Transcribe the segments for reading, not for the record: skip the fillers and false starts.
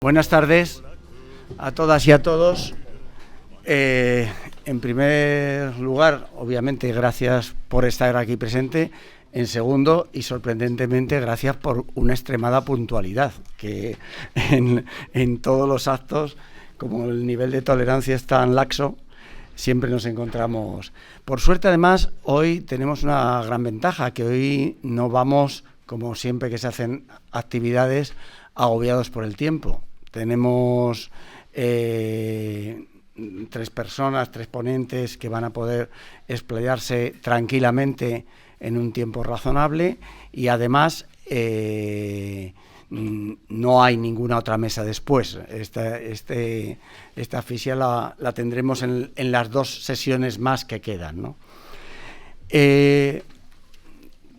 Buenas tardes a todas y a todos. En primer lugar, obviamente, gracias por estar aquí presente. En segundo, y sorprendentemente, gracias por una extremada puntualidad, que en todos los actos, como el nivel de tolerancia es tan laxo, siempre nos encontramos. Por suerte, además, hoy tenemos una gran ventaja, que hoy no vamos, como siempre que se hacen actividades, agobiados por el tiempo. Tenemos tres personas, tres ponentes que van a poder explayarse tranquilamente en un tiempo razonable y además no hay ninguna otra mesa después. Esta asfixia la tendremos en las dos sesiones más que quedan, ¿no?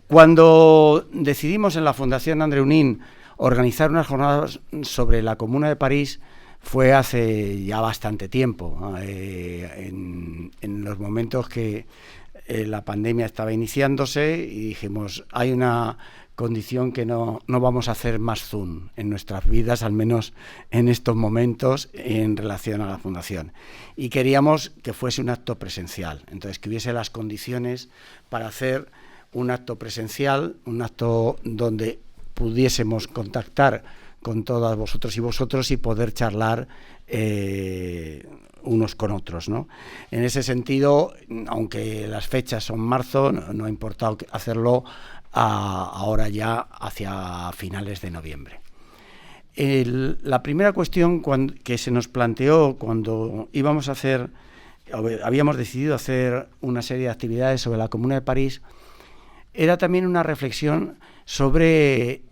Cuando decidimos en la Fundación Andreu Nin organizar unas jornadas sobre la Comuna de París, fue hace ya bastante tiempo, en los momentos que la pandemia estaba iniciándose, y dijimos, hay una condición que no vamos a hacer más Zoom en nuestras vidas, al menos en estos momentos, en relación a la Fundación. Y queríamos que fuese un acto presencial, entonces que hubiese las condiciones para hacer un acto presencial, un acto donde pudiésemos contactar con todas vosotros y vosotros y poder charlar unos con otros, ¿no? En ese sentido, aunque las fechas son marzo, no ha importado hacerlo ahora ya hacia finales de noviembre. La primera cuestión que se nos planteó cuando habíamos decidido hacer una serie de actividades sobre la Comuna de París, era también una reflexión sobre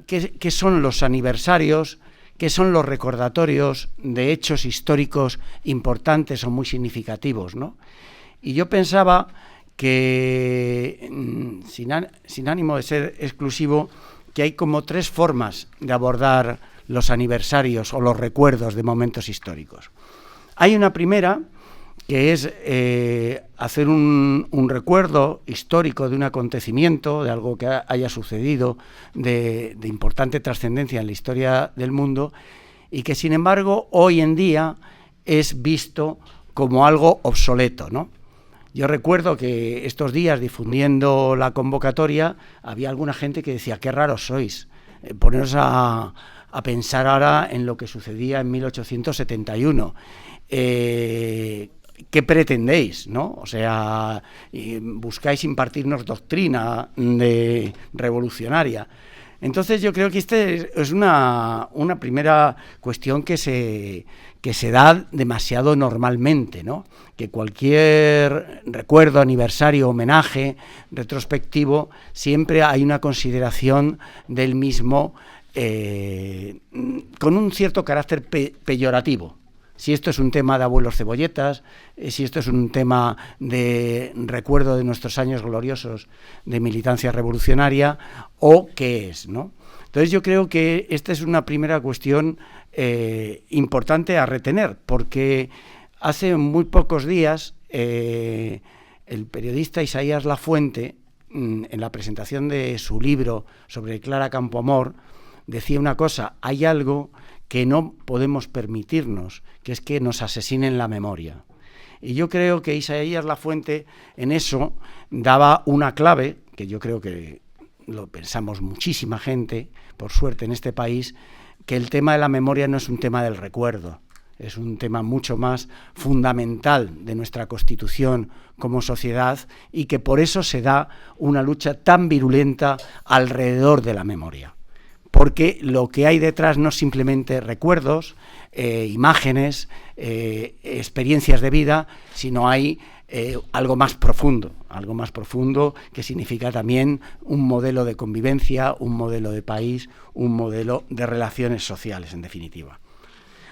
qué son los aniversarios, qué son los recordatorios de hechos históricos importantes o muy significativos, ¿no? Y yo pensaba que, sin ánimo de ser exclusivo, que hay como tres formas de abordar los aniversarios o los recuerdos de momentos históricos. Hay una primera, que es hacer un recuerdo histórico de un acontecimiento, de algo que haya sucedido de importante trascendencia en la historia del mundo, y que, sin embargo, hoy en día es visto como algo obsoleto, ¿no? Yo recuerdo que estos días, difundiendo la convocatoria, había alguna gente que decía, qué raros sois, poneros a pensar ahora en lo que sucedía en 1871. ¿Qué pretendéis, no? O sea, buscáis impartirnos doctrina revolucionaria. Entonces yo creo que esta es una primera cuestión que se da demasiado normalmente, ¿no? Que cualquier recuerdo, aniversario, homenaje, retrospectivo, siempre hay una consideración del mismo con un cierto carácter peyorativo. Si esto es un tema de abuelos cebolletas, si esto es un tema de recuerdo de nuestros años gloriosos de militancia revolucionaria, o qué es, ¿no? Entonces yo creo que esta es una primera cuestión importante a retener, porque hace muy pocos días el periodista Isaías Lafuente, en la presentación de su libro sobre Clara Campoamor, decía una cosa: hay algo que no podemos permitirnos, que es que nos asesinen la memoria. Y yo creo que Isaías Lafuente en eso daba una clave, que yo creo que lo pensamos muchísima gente, por suerte en este país, que el tema de la memoria no es un tema del recuerdo, es un tema mucho más fundamental de nuestra constitución como sociedad, y que por eso se da una lucha tan virulenta alrededor de la memoria. Porque lo que hay detrás no es simplemente recuerdos, imágenes, experiencias de vida, sino hay algo más profundo que significa también un modelo de convivencia, un modelo de país, un modelo de relaciones sociales, en definitiva.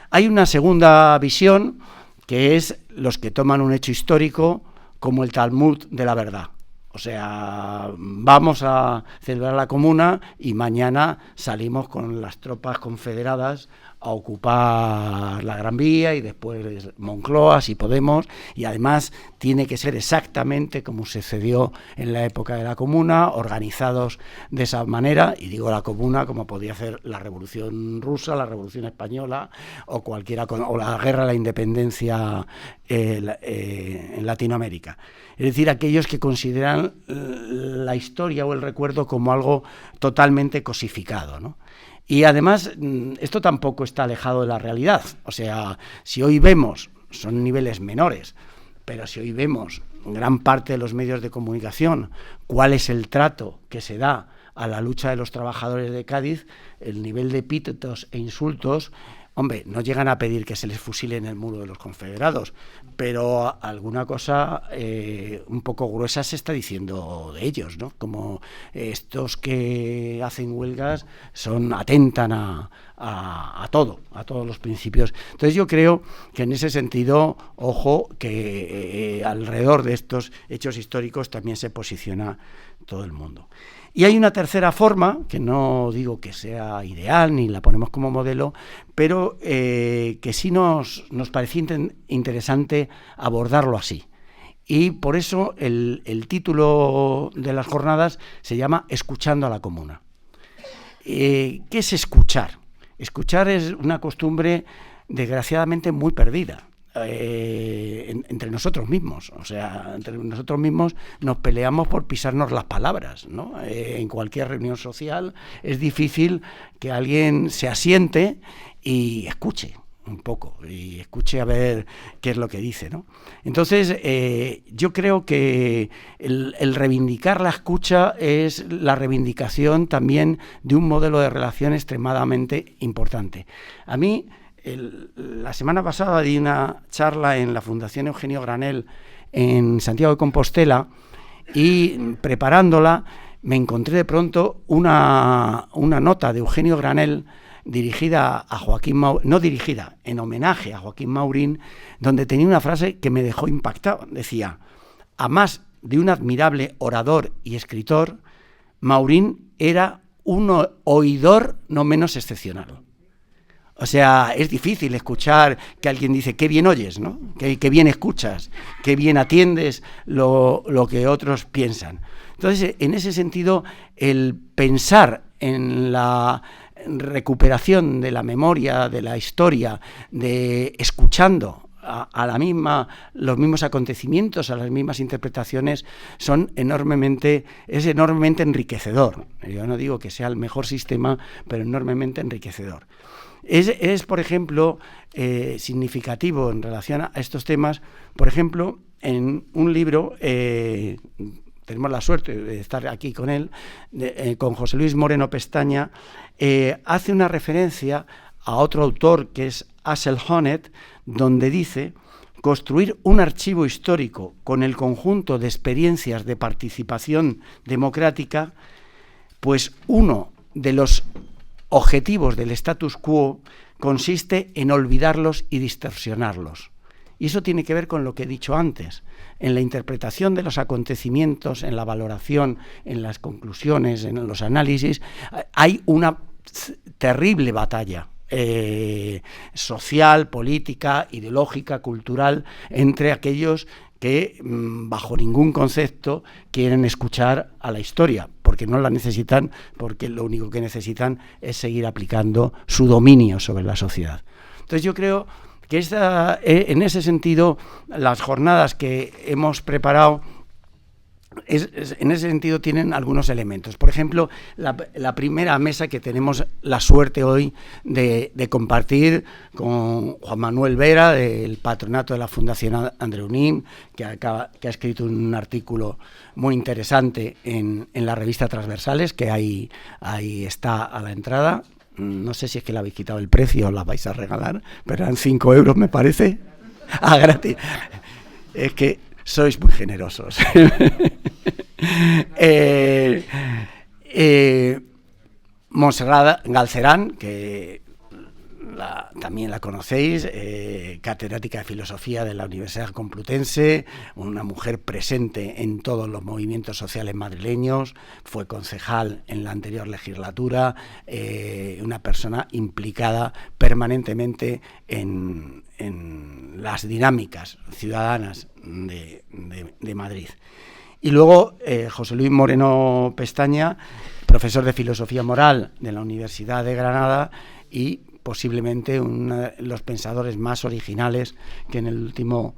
Hay una segunda visión, que es los que toman un hecho histórico como el Talmud de la verdad. O sea, vamos a celebrar la Comuna y mañana salimos con las tropas confederadas a ocupar la Gran Vía y después Moncloa, si podemos, y además tiene que ser exactamente como sucedió en la época de la Comuna, organizados de esa manera, y digo la Comuna como podía ser la Revolución Rusa, la Revolución Española o cualquiera, o la Guerra a la Independencia en Latinoamérica. Es decir, aquellos que consideran la historia o el recuerdo como algo totalmente cosificado, ¿no? Y además, esto tampoco está alejado de la realidad. O sea, si hoy vemos, son niveles menores, pero si hoy vemos en gran parte de los medios de comunicación cuál es el trato que se da a la lucha de los trabajadores de Cádiz, el nivel de epítetos e insultos, hombre, no llegan a pedir que se les fusile en el muro de los confederados, pero alguna cosa un poco gruesa se está diciendo de ellos, ¿no? Como estos que hacen huelgas atentan a todos los principios. Entonces yo creo que en ese sentido, ojo, que alrededor de estos hechos históricos también se posiciona todo el mundo. Y hay una tercera forma, que no digo que sea ideal ni la ponemos como modelo, pero que sí nos parecía interesante abordarlo así. Y por eso el título de las jornadas se llama Escuchando a la Comuna. ¿Qué es escuchar? Escuchar es una costumbre desgraciadamente muy perdida. Entre nosotros mismos, o sea, entre nosotros mismos nos peleamos por pisarnos las palabras, ¿no? En cualquier reunión social es difícil que alguien se asiente y escuche un poco, y escuche a ver qué es lo que dice, ¿no? Entonces, yo creo que el reivindicar la escucha es la reivindicación también de un modelo de relación extremadamente importante. A mí, la semana pasada di una charla en la Fundación Eugenio Granel en Santiago de Compostela y preparándola me encontré de pronto una nota de Eugenio Granel dirigida a Joaquín Maurín, no dirigida, en homenaje a Joaquín Maurín, donde tenía una frase que me dejó impactado. Decía: a más de un admirable orador y escritor, Maurín era un oidor no menos excepcional. O sea, es difícil escuchar que alguien dice qué bien oyes, ¿no? Qué bien escuchas, qué bien atiendes lo que otros piensan. Entonces, en ese sentido, el pensar en la recuperación de la memoria, de la historia, de escuchando a los mismos acontecimientos, a las mismas interpretaciones, es enormemente enriquecedor. Yo no digo que sea el mejor sistema, pero enormemente enriquecedor. Es por ejemplo, significativo en relación a estos temas, por ejemplo, en un libro, tenemos la suerte de estar aquí con él, con José Luis Moreno Pestaña, hace una referencia a otro autor que es Asel Honneth, donde dice: construir un archivo histórico con el conjunto de experiencias de participación democrática, pues uno de los objetivos del status quo consiste en olvidarlos y distorsionarlos. Y eso tiene que ver con lo que he dicho antes. En la interpretación de los acontecimientos, en la valoración, en las conclusiones, en los análisis, hay una terrible batalla social, política, ideológica, cultural, entre aquellos que bajo ningún concepto quieren escuchar a la historia, porque no la necesitan, porque lo único que necesitan es seguir aplicando su dominio sobre la sociedad. Entonces yo creo que en ese sentido las jornadas que hemos preparado en ese sentido tienen algunos elementos. Por ejemplo, la primera mesa que tenemos la suerte hoy de compartir con Juan Manuel Vera, del patronato de la Fundación Andreu Nin, que ha escrito un artículo muy interesante en la revista Transversales, que ahí está a la entrada. No sé si es que le habéis quitado el precio o la vais a regalar, pero eran 5 euros, me parece. Gratis. Es que sois muy generosos. Montserrat Galcerán, que también la conocéis, catedrática de Filosofía de la Universidad Complutense, una mujer presente en todos los movimientos sociales madrileños, fue concejal en la anterior legislatura, una persona implicada permanentemente en las dinámicas ciudadanas de Madrid. Y luego José Luis Moreno Pestaña, profesor de Filosofía Moral de la Universidad de Granada y posiblemente uno de los pensadores más originales que en el último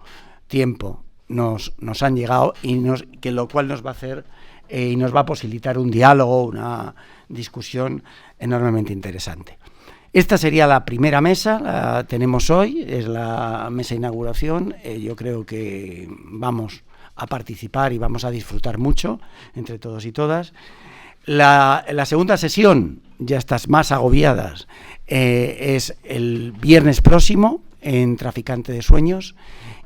tiempo nos han llegado, que lo cual nos va a hacer y nos va a posibilitar un diálogo, una discusión enormemente interesante. Esta sería la primera mesa, la tenemos hoy, es la mesa de inauguración. Yo creo que vamos a participar y vamos a disfrutar mucho entre todos y todas. La segunda sesión, ya estás más agobiadas, es el viernes próximo en Traficante de Sueños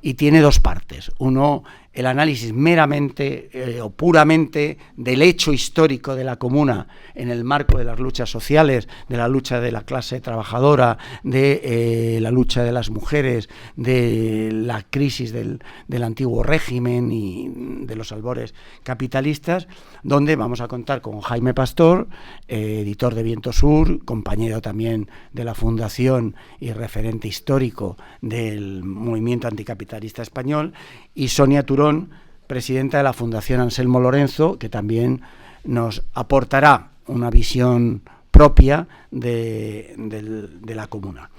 y tiene dos partes. Uno, el análisis meramente o puramente del hecho histórico de la Comuna en el marco de las luchas sociales, de la lucha de la clase trabajadora, de la lucha de las mujeres, de la crisis del antiguo régimen y de los albores capitalistas, donde vamos a contar con Jaime Pastor, editor de Viento Sur, compañero también de la Fundación y referente histórico del movimiento anticapitalista español, y Sonia Turón, presidenta de la Fundación Anselmo Lorenzo, que también nos aportará una visión propia de la Comuna.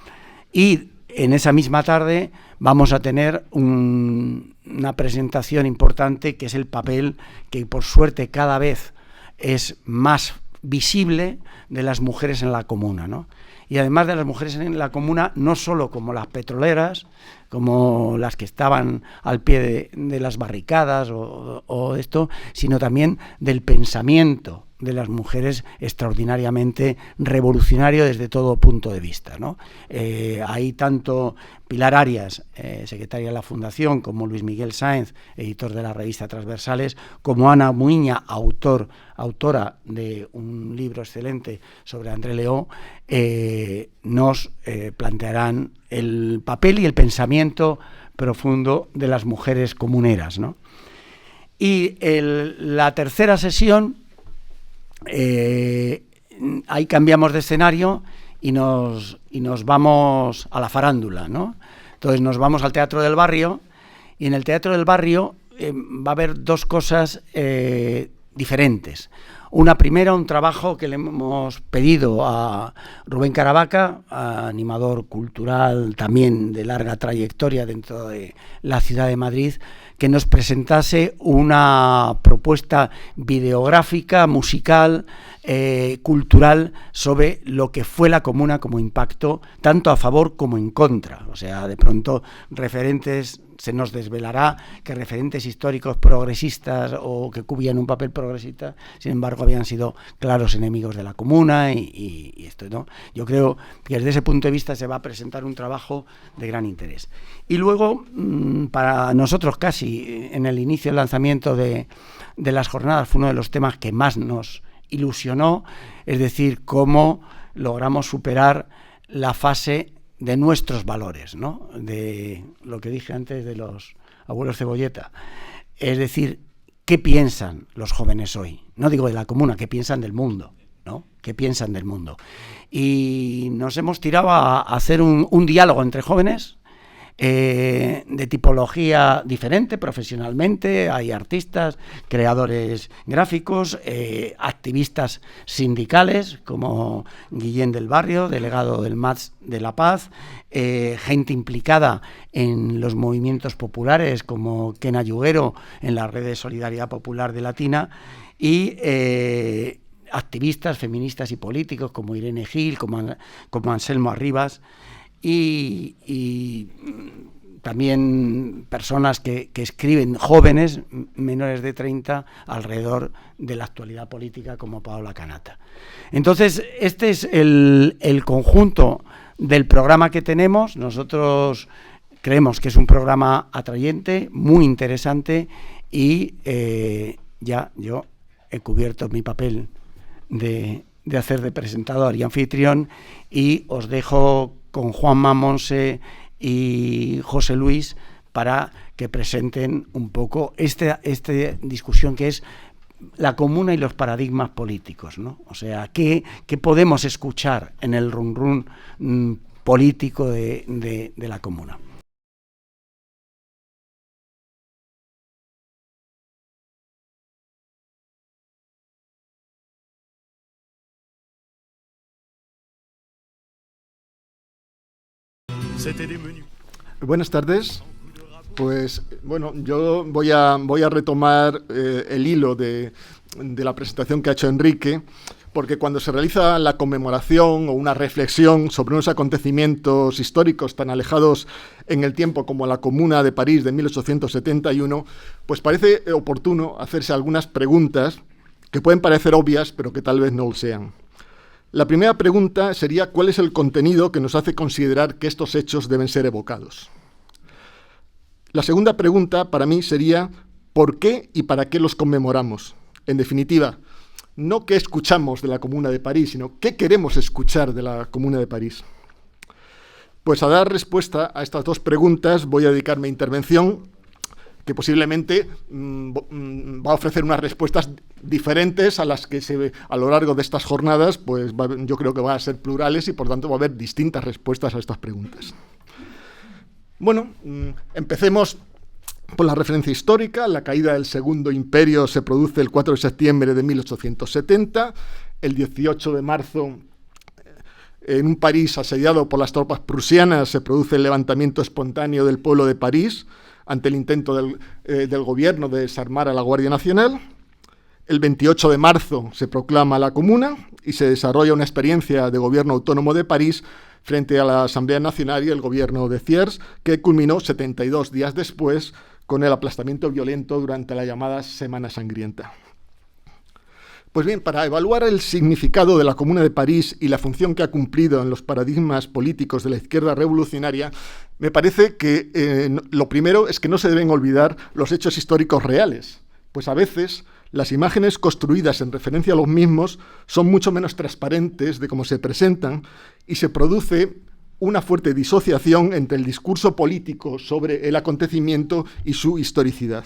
Y en esa misma tarde vamos a tener una presentación importante, que es el papel que por suerte cada vez es más visible de las mujeres en la Comuna, ¿no? Y además de las mujeres en la Comuna, no solo como las petroleras, como las que estaban al pie de las barricadas o esto, sino también del pensamiento de las mujeres extraordinariamente revolucionario desde todo punto de vista, ¿no? Hay tanto Pilar Arias, secretaria de la Fundación, como Luis Miguel Sáenz, editor de la revista Transversales, como Ana Muiña, autora de un libro excelente sobre André Leó, nos plantearán el papel y el pensamiento profundo de las mujeres comuneras, ¿no? Y la tercera sesión, ahí cambiamos de escenario y nos vamos a la farándula, ¿no? Entonces nos vamos al Teatro del Barrio, y en el Teatro del Barrio va a haber dos cosas diferentes. Una primera, un trabajo que le hemos pedido a Rubén Caravaca, animador cultural también de larga trayectoria dentro de la ciudad de Madrid, que nos presentase una propuesta videográfica, musical, cultural, sobre lo que fue la Comuna como impacto, tanto a favor como en contra. O sea, de pronto referentes, se nos desvelará que referentes históricos progresistas o que cubrían un papel progresista, sin embargo, habían sido claros enemigos de la Comuna y esto, ¿no? Yo creo que desde ese punto de vista se va a presentar un trabajo de gran interés. Y luego, para nosotros casi en el inicio del lanzamiento de las jornadas, fue uno de los temas que más nos ilusionó, es decir, cómo logramos superar la fase de nuestros valores, ¿no? De lo que dije antes de los abuelos cebolleta, es decir, ¿qué piensan los jóvenes hoy? No digo de la Comuna, ¿qué piensan del mundo? ¿No? ¿Qué piensan del mundo? Y nos hemos tirado a hacer un diálogo entre jóvenes, de tipología diferente profesionalmente. Hay artistas, creadores gráficos, activistas sindicales como Guillén del Barrio, delegado del MATS de La Paz, gente implicada en los movimientos populares como Ken Ayuguero en la Red de Solidaridad Popular de Latina, y activistas feministas y políticos como Irene Gil, como Anselmo Arribas, y también personas que escriben, jóvenes, menores de 30, alrededor de la actualidad política, como Paola Canata. Entonces, este es el conjunto del programa que tenemos. Nosotros creemos que es un programa atrayente, muy interesante, y ya yo he cubierto mi papel de hacer de presentador y anfitrión, y os dejo con Juanma Monse y José Luis para que presenten un poco esta discusión que es la comuna y los paradigmas políticos, ¿no? O sea, ¿qué podemos escuchar en el run run político de la comuna? Buenas tardes. Pues bueno, yo voy a retomar el hilo de la presentación que ha hecho Enrique, porque cuando se realiza la conmemoración o una reflexión sobre unos acontecimientos históricos tan alejados en el tiempo como la Comuna de París de 1871, pues parece oportuno hacerse algunas preguntas que pueden parecer obvias, pero que tal vez no lo sean. La primera pregunta sería: ¿cuál es el contenido que nos hace considerar que estos hechos deben ser evocados? La segunda pregunta para mí sería: ¿por qué y para qué los conmemoramos? En definitiva, no qué escuchamos de la Comuna de París, sino qué queremos escuchar de la Comuna de París. Pues a dar respuesta a estas dos preguntas voy a dedicar mi intervención, que posiblemente va a ofrecer unas respuestas diferentes a las que a lo largo de estas jornadas, pues yo creo que van a ser plurales y por tanto va a haber distintas respuestas a estas preguntas. Bueno, empecemos por la referencia histórica. La caída del Segundo Imperio se produce el 4 de septiembre de 1870. El 18 de marzo, en un París asediado por las tropas prusianas, se produce el levantamiento espontáneo del pueblo de París ante el intento del gobierno de desarmar a la Guardia Nacional. El 28 de marzo se proclama la Comuna y se desarrolla una experiencia de gobierno autónomo de París frente a la Asamblea Nacional y el gobierno de Thiers, que culminó 72 días después con el aplastamiento violento durante la llamada Semana Sangrienta. Pues bien, para evaluar el significado de la Comuna de París y la función que ha cumplido en los paradigmas políticos de la izquierda revolucionaria, me parece que lo primero es que no se deben olvidar los hechos históricos reales, pues a veces las imágenes construidas en referencia a los mismos son mucho menos transparentes de cómo se presentan y se produce una fuerte disociación entre el discurso político sobre el acontecimiento y su historicidad.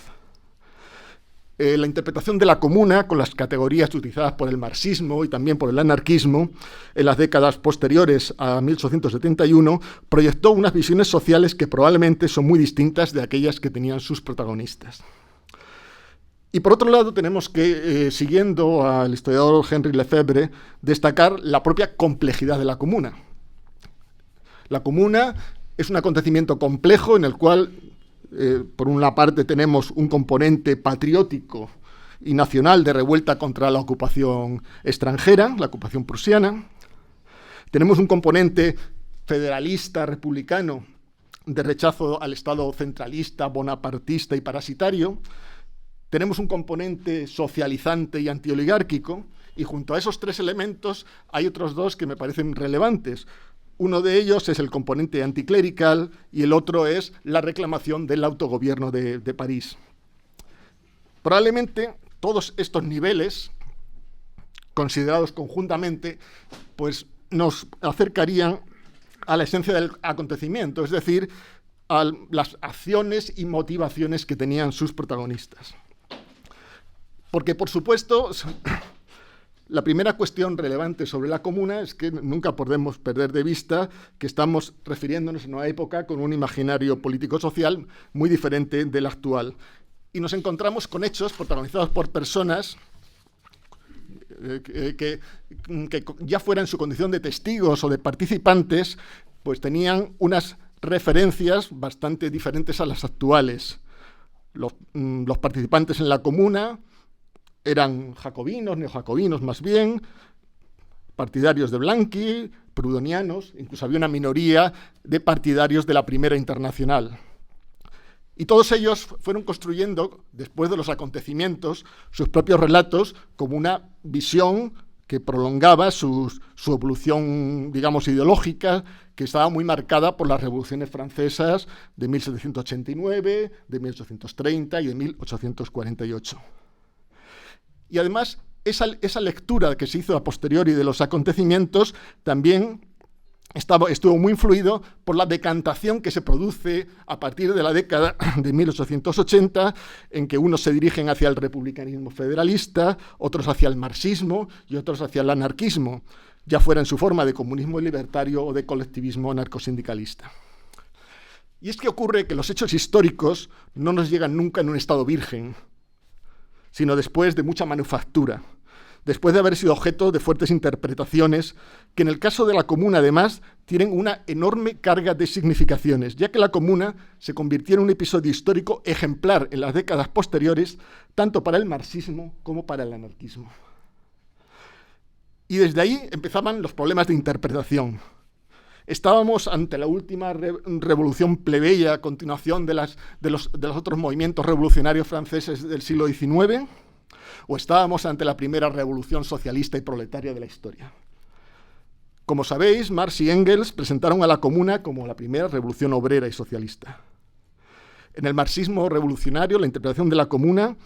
La interpretación de la Comuna, con las categorías utilizadas por el marxismo y también por el anarquismo en las décadas posteriores a 1871, proyectó unas visiones sociales que probablemente son muy distintas de aquellas que tenían sus protagonistas. Y por otro lado tenemos que, siguiendo al historiador Henri Lefebvre, destacar la propia complejidad de la Comuna. La Comuna es un acontecimiento complejo en el cual, por una parte, tenemos un componente patriótico y nacional de revuelta contra la ocupación extranjera, la ocupación prusiana. Tenemos un componente federalista, republicano, de rechazo al Estado centralista, bonapartista y parasitario. Tenemos un componente socializante y antioligárquico, y junto a esos tres elementos hay otros dos que me parecen relevantes. Uno de ellos es el componente anticlerical y el otro es la reclamación del autogobierno de París. Probablemente todos estos niveles, considerados conjuntamente, pues nos acercarían a la esencia del acontecimiento, es decir, a las acciones y motivaciones que tenían sus protagonistas. Porque, por supuesto, la primera cuestión relevante sobre la Comuna es que nunca podemos perder de vista que estamos refiriéndonos a una época con un imaginario político-social muy diferente del actual. Y nos encontramos con hechos protagonizados por personas que ya fuera en su condición de testigos o de participantes, pues tenían unas referencias bastante diferentes a las actuales. Los participantes en la Comuna eran jacobinos, neojacobinos más bien, partidarios de Blanqui, proudhonianos, incluso había una minoría de partidarios de la Primera Internacional. Y todos ellos fueron construyendo, después de los acontecimientos, sus propios relatos como una visión que prolongaba su evolución, digamos, ideológica, que estaba muy marcada por las revoluciones francesas de 1789, de 1830 y de 1848. Y además, esa lectura que se hizo a posteriori de los acontecimientos también estuvo muy influido por la decantación que se produce a partir de la década de 1880, en que unos se dirigen hacia el republicanismo federalista, otros hacia el marxismo y otros hacia el anarquismo, ya fuera en su forma de comunismo libertario o de colectivismo anarcosindicalista. Y es que ocurre que los hechos históricos no nos llegan nunca en un estado virgen, sino después de mucha manufactura, después de haber sido objeto de fuertes interpretaciones, que en el caso de la Comuna, además, tienen una enorme carga de significaciones, ya que la Comuna se convirtió en un episodio histórico ejemplar en las décadas posteriores, tanto para el marxismo como para el anarquismo. Y desde ahí empezaban los problemas de interpretación. ¿Estábamos ante la última revolución plebeya, a continuación de los otros movimientos revolucionarios franceses del siglo XIX? ¿O estábamos ante la primera revolución socialista y proletaria de la historia? Como sabéis, Marx y Engels presentaron a la Comuna como la primera revolución obrera y socialista. En el marxismo revolucionario, la interpretación de la Comuna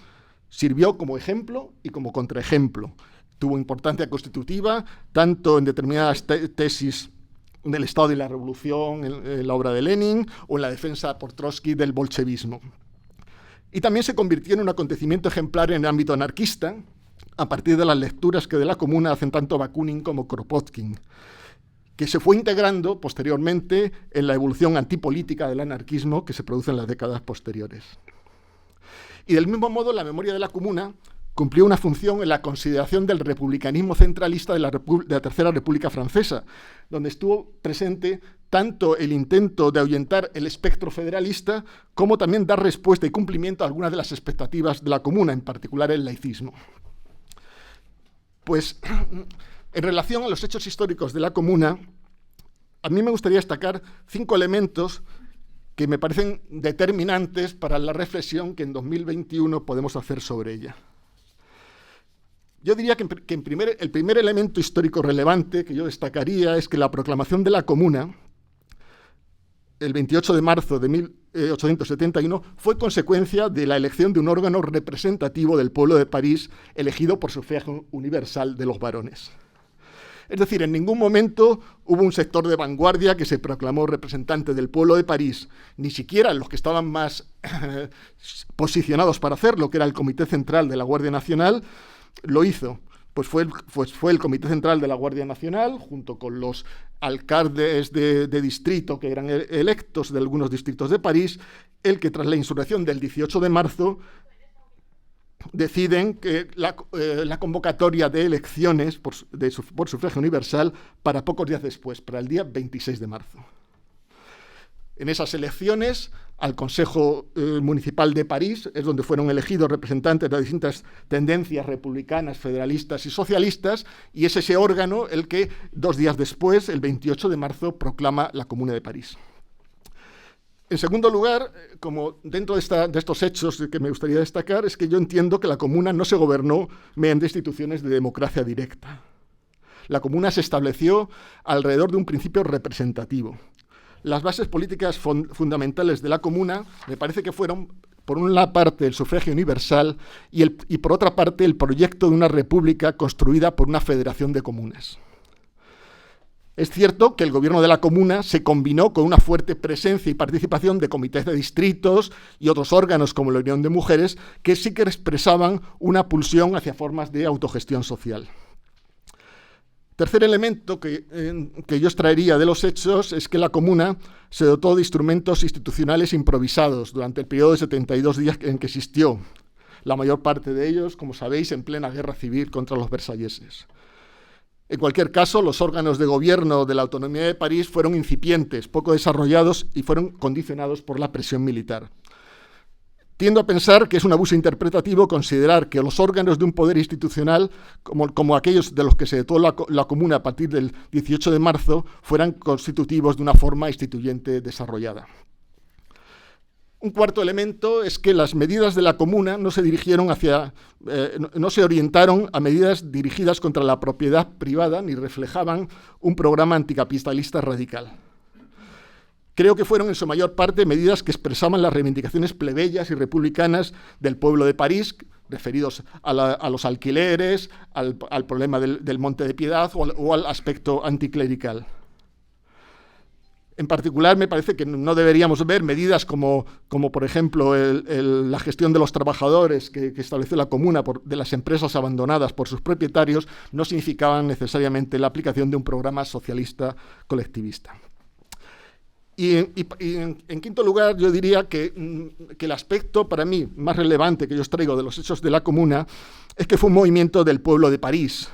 sirvió como ejemplo y como contraejemplo. Tuvo importancia constitutiva, tanto en determinadas tesis del Estado y la Revolución, en la obra de Lenin, o en la defensa por Trotsky del bolchevismo. Y también se convirtió en un acontecimiento ejemplar en el ámbito anarquista, a partir de las lecturas que de la Comuna hacen tanto Bakunin como Kropotkin, que se fue integrando posteriormente en la evolución antipolítica del anarquismo que se produce en las décadas posteriores. Y del mismo modo, la memoria de la Comuna cumplió una función en la consideración del republicanismo centralista de la Tercera República Francesa, donde estuvo presente tanto el intento de ahuyentar el espectro federalista, como también dar respuesta y cumplimiento a algunas de las expectativas de la Comuna, en particular el laicismo. Pues, en relación a los hechos históricos de la Comuna, a mí me gustaría destacar 5 elementos que me parecen determinantes para la reflexión que en 2021 podemos hacer sobre ella. Yo diría que el primer elemento histórico relevante que yo destacaría es que la proclamación de la Comuna, el 28 de marzo de 1871, fue consecuencia de la elección de un órgano representativo del pueblo de París, elegido por sufragio universal de los varones. Es decir, en ningún momento hubo un sector de vanguardia que se proclamó representante del pueblo de París, ni siquiera los que estaban más posicionados para hacerlo, que era el Comité Central de la Guardia Nacional, lo hizo. Pues fue el Comité Central de la Guardia Nacional, junto con los alcaldes de distrito que eran electos de algunos distritos de París, el que tras la insurrección del 18 de marzo deciden que la convocatoria de elecciones por sufragio universal para pocos días después, para el día 26 de marzo. En esas elecciones, al Consejo Municipal de París, es donde fueron elegidos representantes de distintas tendencias republicanas, federalistas y socialistas, y es ese órgano el que 2 días después, el 28 de marzo, proclama la Comuna de París. En segundo lugar, como dentro de estos hechos que me gustaría destacar, es que yo entiendo que la Comuna no se gobernó mediante instituciones de democracia directa. La Comuna se estableció alrededor de un principio representativo. Las bases políticas fundamentales de la Comuna me parece que fueron, por una parte, el sufragio universal y por otra parte, el proyecto de una república construida por una federación de comunas. Es cierto que el gobierno de la Comuna se combinó con una fuerte presencia y participación de comités de distritos y otros órganos como la Unión de Mujeres, que sí que expresaban una pulsión hacia formas de autogestión social. Tercer elemento que yo extraería de los hechos es que la Comuna se dotó de instrumentos institucionales improvisados durante el periodo de 72 días en que existió, la mayor parte de ellos, como sabéis, en plena guerra civil contra los versalleses. En cualquier caso, los órganos de gobierno de la Autonomía de París fueron incipientes, poco desarrollados y fueron condicionados por la presión militar. Tiendo a pensar que es un abuso interpretativo considerar que los órganos de un poder institucional, como aquellos de los que se dotó la Comuna a partir del 18 de marzo, fueran constitutivos de una forma instituyente desarrollada. Un cuarto elemento es que las medidas de la Comuna no se orientaron a medidas dirigidas contra la propiedad privada ni reflejaban un programa anticapitalista radical. Creo que fueron en su mayor parte medidas que expresaban las reivindicaciones plebeyas y republicanas del pueblo de París, referidos a los alquileres, al problema del Monte de Piedad o al aspecto anticlerical. En particular, me parece que no deberíamos ver medidas como por ejemplo, la gestión de los trabajadores que estableció la Comuna de las empresas abandonadas por sus propietarios, no significaban necesariamente la aplicación de un programa socialista colectivista. Y en quinto lugar, yo diría que el aspecto para mí más relevante que yo os traigo de los hechos de la Comuna es que fue un movimiento del pueblo de París.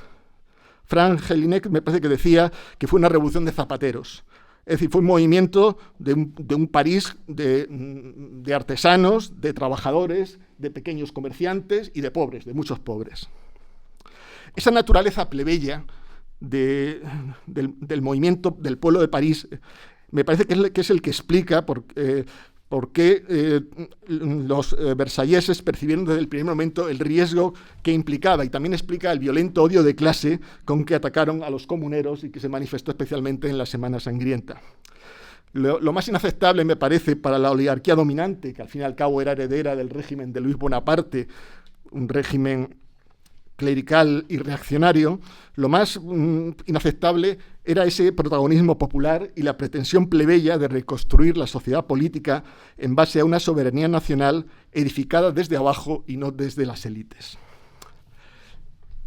Frank Jelinek me parece que decía que fue una revolución de zapateros. Es decir, fue un movimiento de un París de artesanos, de trabajadores, de pequeños comerciantes y de pobres, de muchos pobres. Esa naturaleza plebeya del movimiento del pueblo de París me parece que es el que explica por qué los versalleses percibieron desde el primer momento el riesgo que implicaba, y también explica el violento odio de clase con que atacaron a los comuneros y que se manifestó especialmente en la Semana Sangrienta. Lo más inaceptable, me parece, para la oligarquía dominante, que al fin y al cabo era heredera del régimen de Luis Bonaparte, un régimen clerical y reaccionario, lo más inaceptable era ese protagonismo popular y la pretensión plebeya de reconstruir la sociedad política en base a una soberanía nacional edificada desde abajo y no desde las élites.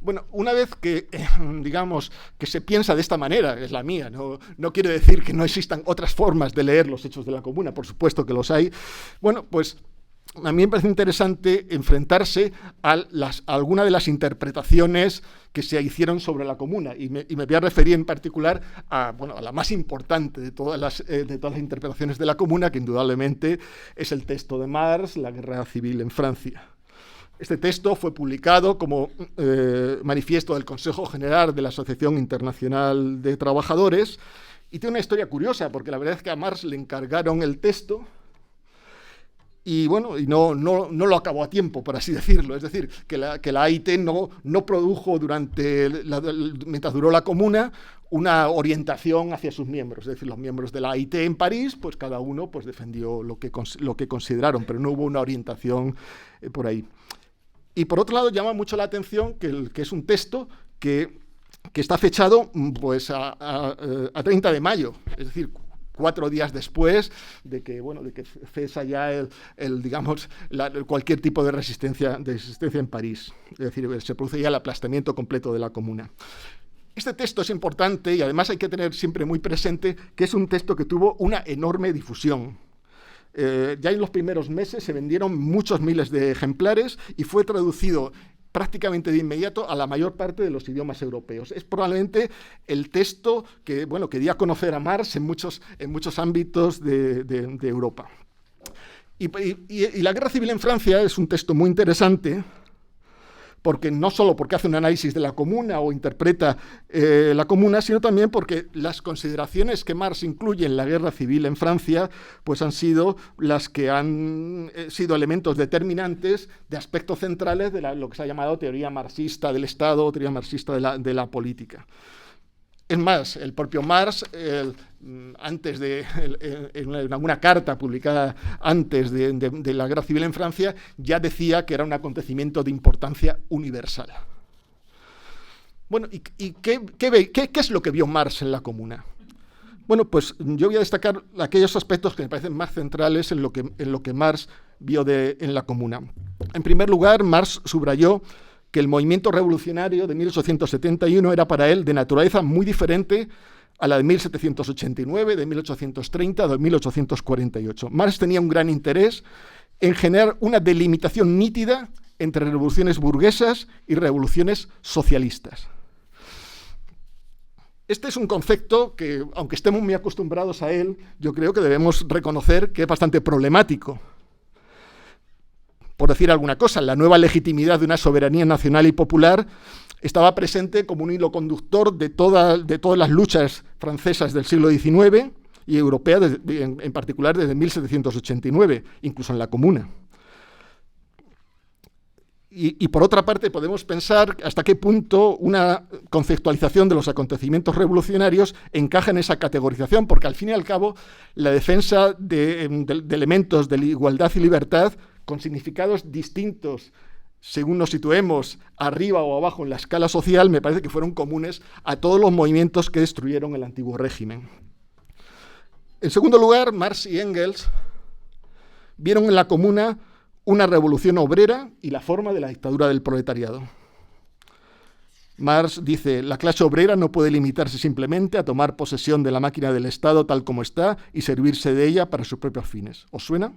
Bueno, una vez que, digamos, que se piensa de esta manera, es la mía, no quiere decir que no existan otras formas de leer los hechos de la Comuna, por supuesto que los hay. Bueno, pues a mí me parece interesante enfrentarse a alguna de las interpretaciones que se hicieron sobre la Comuna, y me voy a referir en particular a la más importante de todas las interpretaciones de la Comuna, que indudablemente es el texto de Marx, La guerra civil en Francia. Este texto fue publicado como manifiesto del Consejo General de la Asociación Internacional de Trabajadores, y tiene una historia curiosa, porque la verdad es que a Marx le encargaron el texto y no lo acabó a tiempo, por así decirlo. Es decir, que la AIT no produjo mientras duró la Comuna una orientación hacia sus miembros. Es decir, los miembros de la AIT en París, pues cada uno pues defendió lo que consideraron, pero no hubo una orientación por ahí. Y por otro lado, llama mucho la atención que es un texto que está fechado pues a 30 de mayo, es decir, 4 días después de que cesa ya cualquier tipo de resistencia en París. Es decir, se produce ya el aplastamiento completo de la Comuna. Este texto es importante y además hay que tener siempre muy presente que es un texto que tuvo una enorme difusión. Ya en los primeros meses se vendieron muchos miles de ejemplares y fue traducido prácticamente de inmediato a la mayor parte de los idiomas europeos. Es probablemente el texto que dio a conocer a Marx en muchos ámbitos de Europa. Y La guerra civil en Francia es un texto muy interesante, porque no solo porque hace un análisis de la Comuna o interpreta la Comuna, sino también porque las consideraciones que Marx incluye en la guerra civil en Francia pues han sido las que han sido elementos determinantes de aspectos centrales de lo que se ha llamado teoría marxista del Estado o teoría marxista de la política. Es más, el propio Marx, en alguna carta publicada antes de la Guerra Civil en Francia, ya decía que era un acontecimiento de importancia universal. Bueno, ¿y qué es lo que vio Marx en la Comuna? Bueno, pues yo voy a destacar aquellos aspectos que me parecen más centrales en lo que Marx vio en la Comuna. En primer lugar, Marx subrayó que el movimiento revolucionario de 1871 era para él de naturaleza muy diferente a la de 1789, de 1830, de 1848. Marx tenía un gran interés en generar una delimitación nítida entre revoluciones burguesas y revoluciones socialistas. Este es un concepto que, aunque estemos muy acostumbrados a él, yo creo que debemos reconocer que es bastante problemático. Por decir alguna cosa, la nueva legitimidad de una soberanía nacional y popular estaba presente como un hilo conductor de todas las luchas francesas del siglo XIX y europeas, en particular desde 1789, incluso en la Comuna. Y por otra parte, podemos pensar hasta qué punto una conceptualización de los acontecimientos revolucionarios encaja en esa categorización, porque al fin y al cabo la defensa de elementos de igualdad y libertad con significados distintos según nos situemos arriba o abajo en la escala social, me parece que fueron comunes a todos los movimientos que destruyeron el antiguo régimen. En segundo lugar, Marx y Engels vieron en la Comuna una revolución obrera y la forma de la dictadura del proletariado. Marx dice: la clase obrera no puede limitarse simplemente a tomar posesión de la máquina del Estado tal como está y servirse de ella para sus propios fines. ¿Os suena?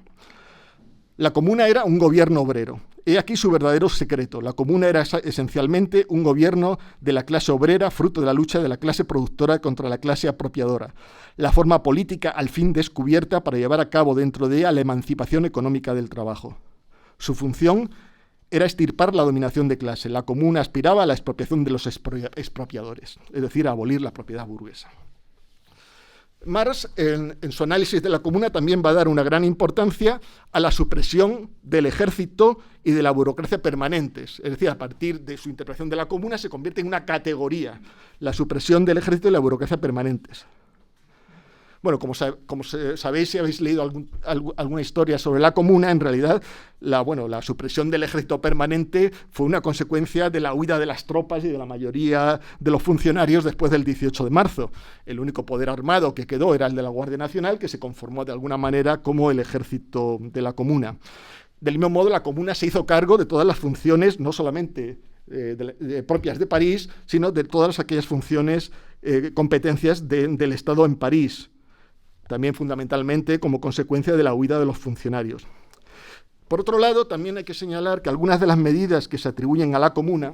La Comuna era un gobierno obrero. He aquí su verdadero secreto. La Comuna era esencialmente un gobierno de la clase obrera, fruto de la lucha de la clase productora contra la clase apropiadora. La forma política al fin descubierta para llevar a cabo dentro de ella la emancipación económica del trabajo. Su función era extirpar la dominación de clase. La Comuna aspiraba a la expropiación de los expropiadores, es decir, a abolir la propiedad burguesa. Marx, en su análisis de la Comuna, también va a dar una gran importancia a la supresión del ejército y de la burocracia permanentes. Es decir, a partir de su interpretación de la Comuna se convierte en una categoría, la supresión del ejército y la burocracia permanentes. Bueno, como sabéis, si habéis leído alguna historia sobre la Comuna, en realidad la supresión del ejército permanente fue una consecuencia de la huida de las tropas y de la mayoría de los funcionarios después del 18 de marzo. El único poder armado que quedó era el de la Guardia Nacional, que se conformó de alguna manera como el ejército de la Comuna. Del mismo modo, la Comuna se hizo cargo de todas las funciones, no solamente propias de París, sino de todas aquellas funciones, competencias del Estado en París, también fundamentalmente como consecuencia de la huida de los funcionarios. Por otro lado, también hay que señalar que algunas de las medidas que se atribuyen a la Comuna,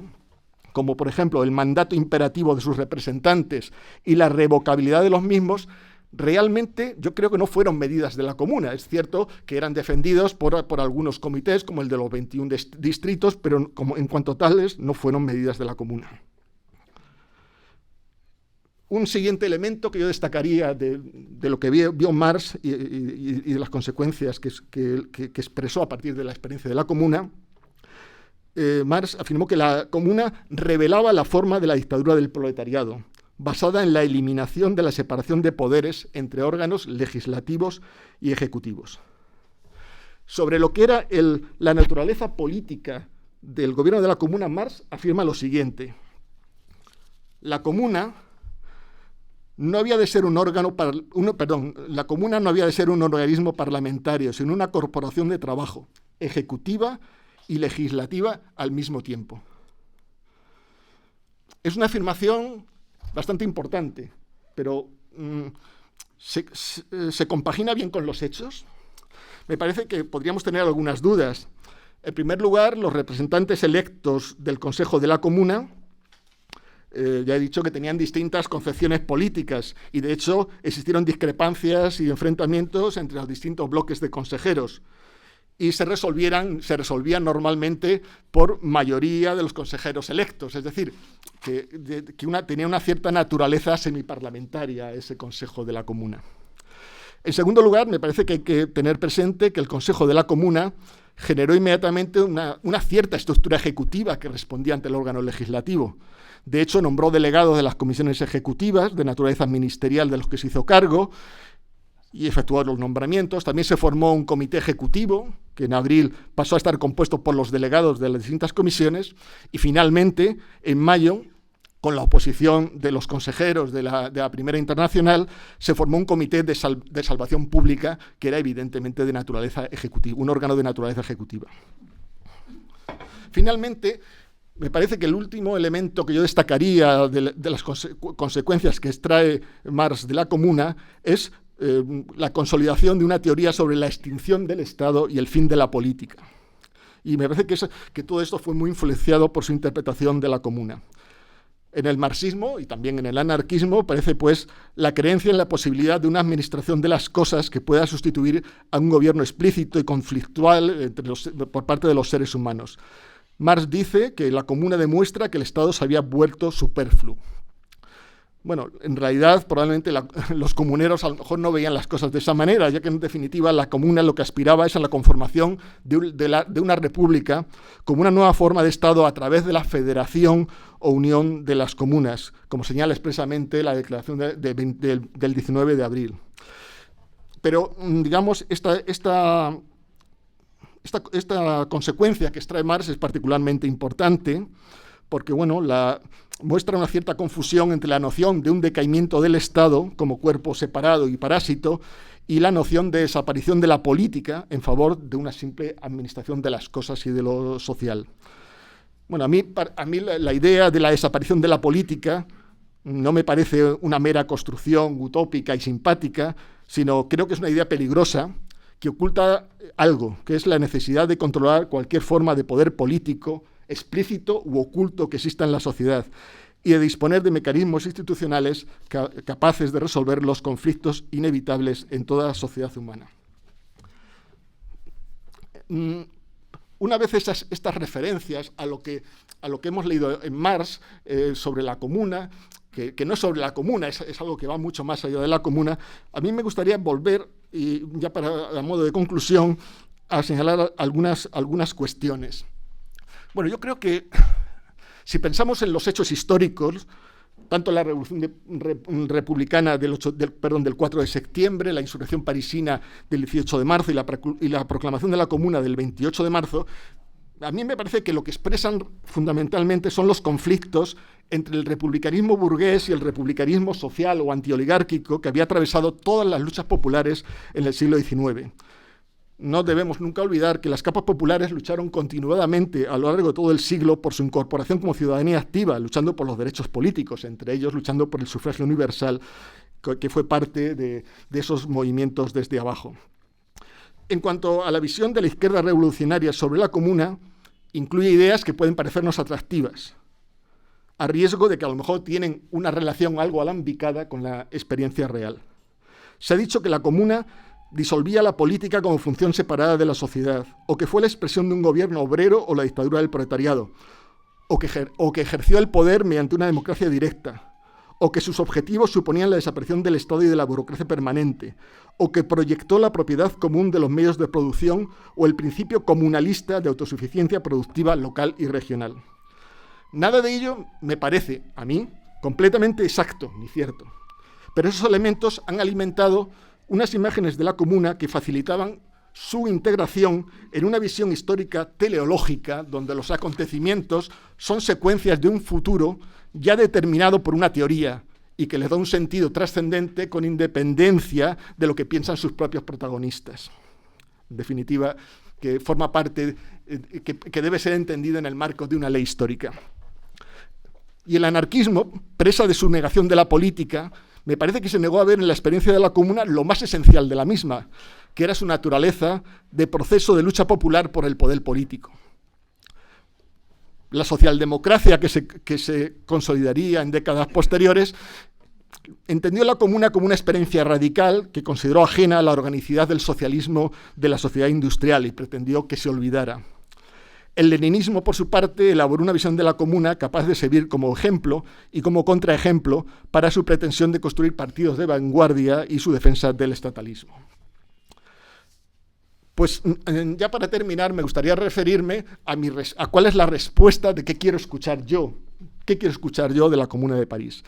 como por ejemplo el mandato imperativo de sus representantes y la revocabilidad de los mismos, realmente yo creo que no fueron medidas de la Comuna. Es cierto que eran defendidos por algunos comités, como el de los 21 distritos, pero en cuanto a tales no fueron medidas de la Comuna. Un siguiente elemento que yo destacaría de lo que vio Marx y de las consecuencias que expresó a partir de la experiencia de la Comuna, Marx afirmó que la Comuna revelaba la forma de la dictadura del proletariado, basada en la eliminación de la separación de poderes entre órganos legislativos y ejecutivos. Sobre lo que era la naturaleza política del gobierno de la Comuna, Marx afirma lo siguiente: la Comuna no había de ser la Comuna no había de ser un organismo parlamentario, sino una corporación de trabajo, ejecutiva y legislativa al mismo tiempo. Es una afirmación bastante importante, pero ¿se compagina bien con los hechos? Me parece que podríamos tener algunas dudas. En primer lugar, los representantes electos del Consejo de la Comuna, ya he dicho que tenían distintas concepciones políticas y, de hecho, existieron discrepancias y enfrentamientos entre los distintos bloques de consejeros y se resolvían normalmente por mayoría de los consejeros electos, es decir, que tenía una cierta naturaleza semiparlamentaria ese Consejo de la Comuna. En segundo lugar, me parece que hay que tener presente que el Consejo de la Comuna generó inmediatamente una cierta estructura ejecutiva que respondía ante el órgano legislativo. De hecho, nombró delegados de las comisiones ejecutivas de naturaleza ministerial de los que se hizo cargo y efectuó los nombramientos. También se formó un comité ejecutivo, que en abril pasó a estar compuesto por los delegados de las distintas comisiones, y finalmente, en mayo, con la oposición de los consejeros de la Primera Internacional, se formó un comité de salvación pública que era evidentemente de naturaleza ejecutiva, un órgano de naturaleza ejecutiva. Finalmente, me parece que el último elemento que yo destacaría de las consecuencias que extrae Marx de la Comuna es la consolidación de una teoría sobre la extinción del Estado y el fin de la política. Y me parece que todo esto fue muy influenciado por su interpretación de la Comuna. En el marxismo y también en el anarquismo parece pues la creencia en la posibilidad de una administración de las cosas que pueda sustituir a un gobierno explícito y conflictual por parte de los seres humanos. Marx dice que la Comuna demuestra que el Estado se había vuelto superfluo. Bueno, en realidad probablemente los comuneros a lo mejor no veían las cosas de esa manera, ya que en definitiva la Comuna lo que aspiraba es a la conformación de una república como una nueva forma de Estado a través de la federación o unión de las comunas, como señala expresamente la declaración del 19 de abril. Pero, digamos, esta consecuencia que extrae Marx es particularmente importante porque, bueno, muestra una cierta confusión entre la noción de un decaimiento del Estado como cuerpo separado y parásito y la noción de desaparición de la política en favor de una simple administración de las cosas y de lo social. Bueno, a mí la idea de la desaparición de la política no me parece una mera construcción utópica y simpática, sino creo que es una idea peligrosa que oculta algo, que es la necesidad de controlar cualquier forma de poder político, explícito u oculto que exista en la sociedad, y de disponer de mecanismos institucionales capaces de resolver los conflictos inevitables en toda sociedad humana. Una vez estas referencias a lo que hemos leído en Marx sobre la comuna, que no es sobre la comuna, es algo que va mucho más allá de la comuna, a mí me gustaría volver, y ya a modo de conclusión, a señalar algunas cuestiones. Bueno, yo creo que si pensamos en los hechos históricos, tanto la Revolución Republicana del 4 de septiembre, la insurrección parisina del 18 de marzo y la proclamación de la Comuna del 28 de marzo, a mí me parece que lo que expresan fundamentalmente son los conflictos entre el republicanismo burgués y el republicanismo social o antioligárquico que había atravesado todas las luchas populares en el siglo XIX. No debemos nunca olvidar que las capas populares lucharon continuadamente a lo largo de todo el siglo por su incorporación como ciudadanía activa, luchando por los derechos políticos, entre ellos luchando por el sufragio universal, que fue parte de esos movimientos desde abajo. En cuanto a la visión de la izquierda revolucionaria sobre la comuna, incluye ideas que pueden parecernos atractivas, a riesgo de que a lo mejor tienen una relación algo alambicada con la experiencia real. Se ha dicho que la comuna disolvía la política como función separada de la sociedad, o que fue la expresión de un gobierno obrero o la dictadura del proletariado, o que ejerció el poder mediante una democracia directa, o que sus objetivos suponían la desaparición del Estado y de la burocracia permanente, o que proyectó la propiedad común de los medios de producción o el principio comunalista de autosuficiencia productiva local y regional. Nada de ello me parece, a mí, completamente exacto ni cierto, pero esos elementos han alimentado unas imágenes de la comuna que facilitaban su integración en una visión histórica teleológica, donde los acontecimientos son secuencias de un futuro ya determinado por una teoría y que les da un sentido trascendente con independencia de lo que piensan sus propios protagonistas. En definitiva, que forma parte, que debe ser entendida en el marco de una ley histórica. Y el anarquismo, presa de su negación de la política, me parece que se negó a ver en la experiencia de la comuna lo más esencial de la misma, que era su naturaleza de proceso de lucha popular por el poder político. La socialdemocracia que se consolidaría en décadas posteriores entendió la comuna como una experiencia radical que consideró ajena a la organicidad del socialismo de la sociedad industrial y pretendió que se olvidara. El leninismo, por su parte, elaboró una visión de la comuna capaz de servir como ejemplo y como contraejemplo para su pretensión de construir partidos de vanguardia y su defensa del estatalismo. Pues ya para terminar, me gustaría referirme a cuál es la respuesta de qué quiero escuchar yo de la Comuna de París.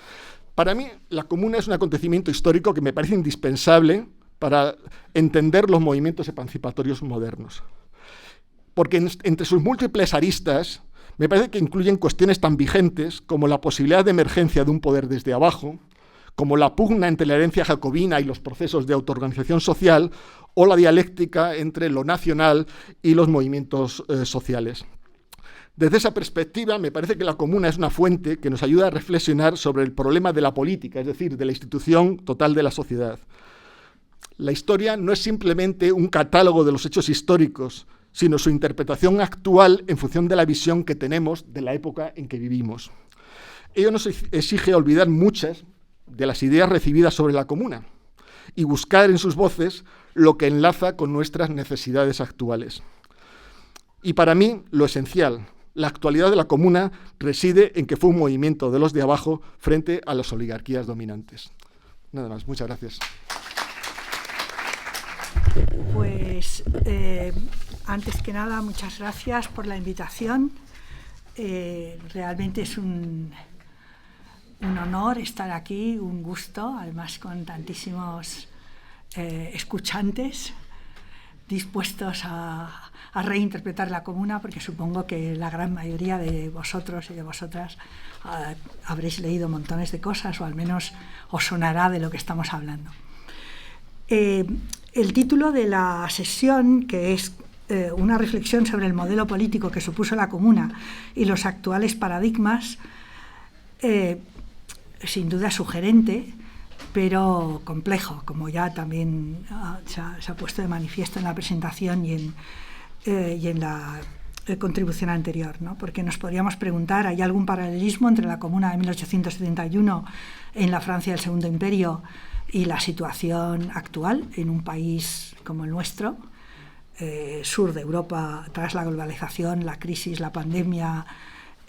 Para mí, la Comuna es un acontecimiento histórico que me parece indispensable para entender los movimientos emancipatorios modernos. Porque entre sus múltiples aristas, me parece que incluyen cuestiones tan vigentes como la posibilidad de emergencia de un poder desde abajo, como la pugna entre la herencia jacobina y los procesos de autoorganización social, o la dialéctica entre lo nacional y los movimientos sociales. Desde esa perspectiva, me parece que la comuna es una fuente que nos ayuda a reflexionar sobre el problema de la política, es decir, de la institución total de la sociedad. La historia no es simplemente un catálogo de los hechos históricos, sino su interpretación actual en función de la visión que tenemos de la época en que vivimos. Ello nos exige olvidar muchas de las ideas recibidas sobre la comuna y buscar en sus voces lo que enlaza con nuestras necesidades actuales. Y para mí, lo esencial, la actualidad de la comuna reside en que fue un movimiento de los de abajo frente a las oligarquías dominantes. Nada más, muchas gracias. Pues antes que nada, muchas gracias por la invitación. Realmente es un honor estar aquí, un gusto, además con tantísimos escuchantes. dispuestos a reinterpretar la Comuna, porque supongo que la gran mayoría de vosotros y de vosotras habréis leído montones de cosas, o al menos os sonará de lo que estamos hablando. El título de la sesión, que es una reflexión sobre el modelo político que supuso la Comuna y los actuales paradigmas, sin duda sugerente, pero complejo, como ya también se ha puesto de manifiesto en la presentación y en la contribución anterior, ¿no? Porque nos podríamos preguntar, ¿hay algún paralelismo entre la Comuna de 1871 en la Francia del Segundo Imperio y la situación actual en un país como el nuestro, sur de Europa, tras la globalización, la crisis, la pandemia,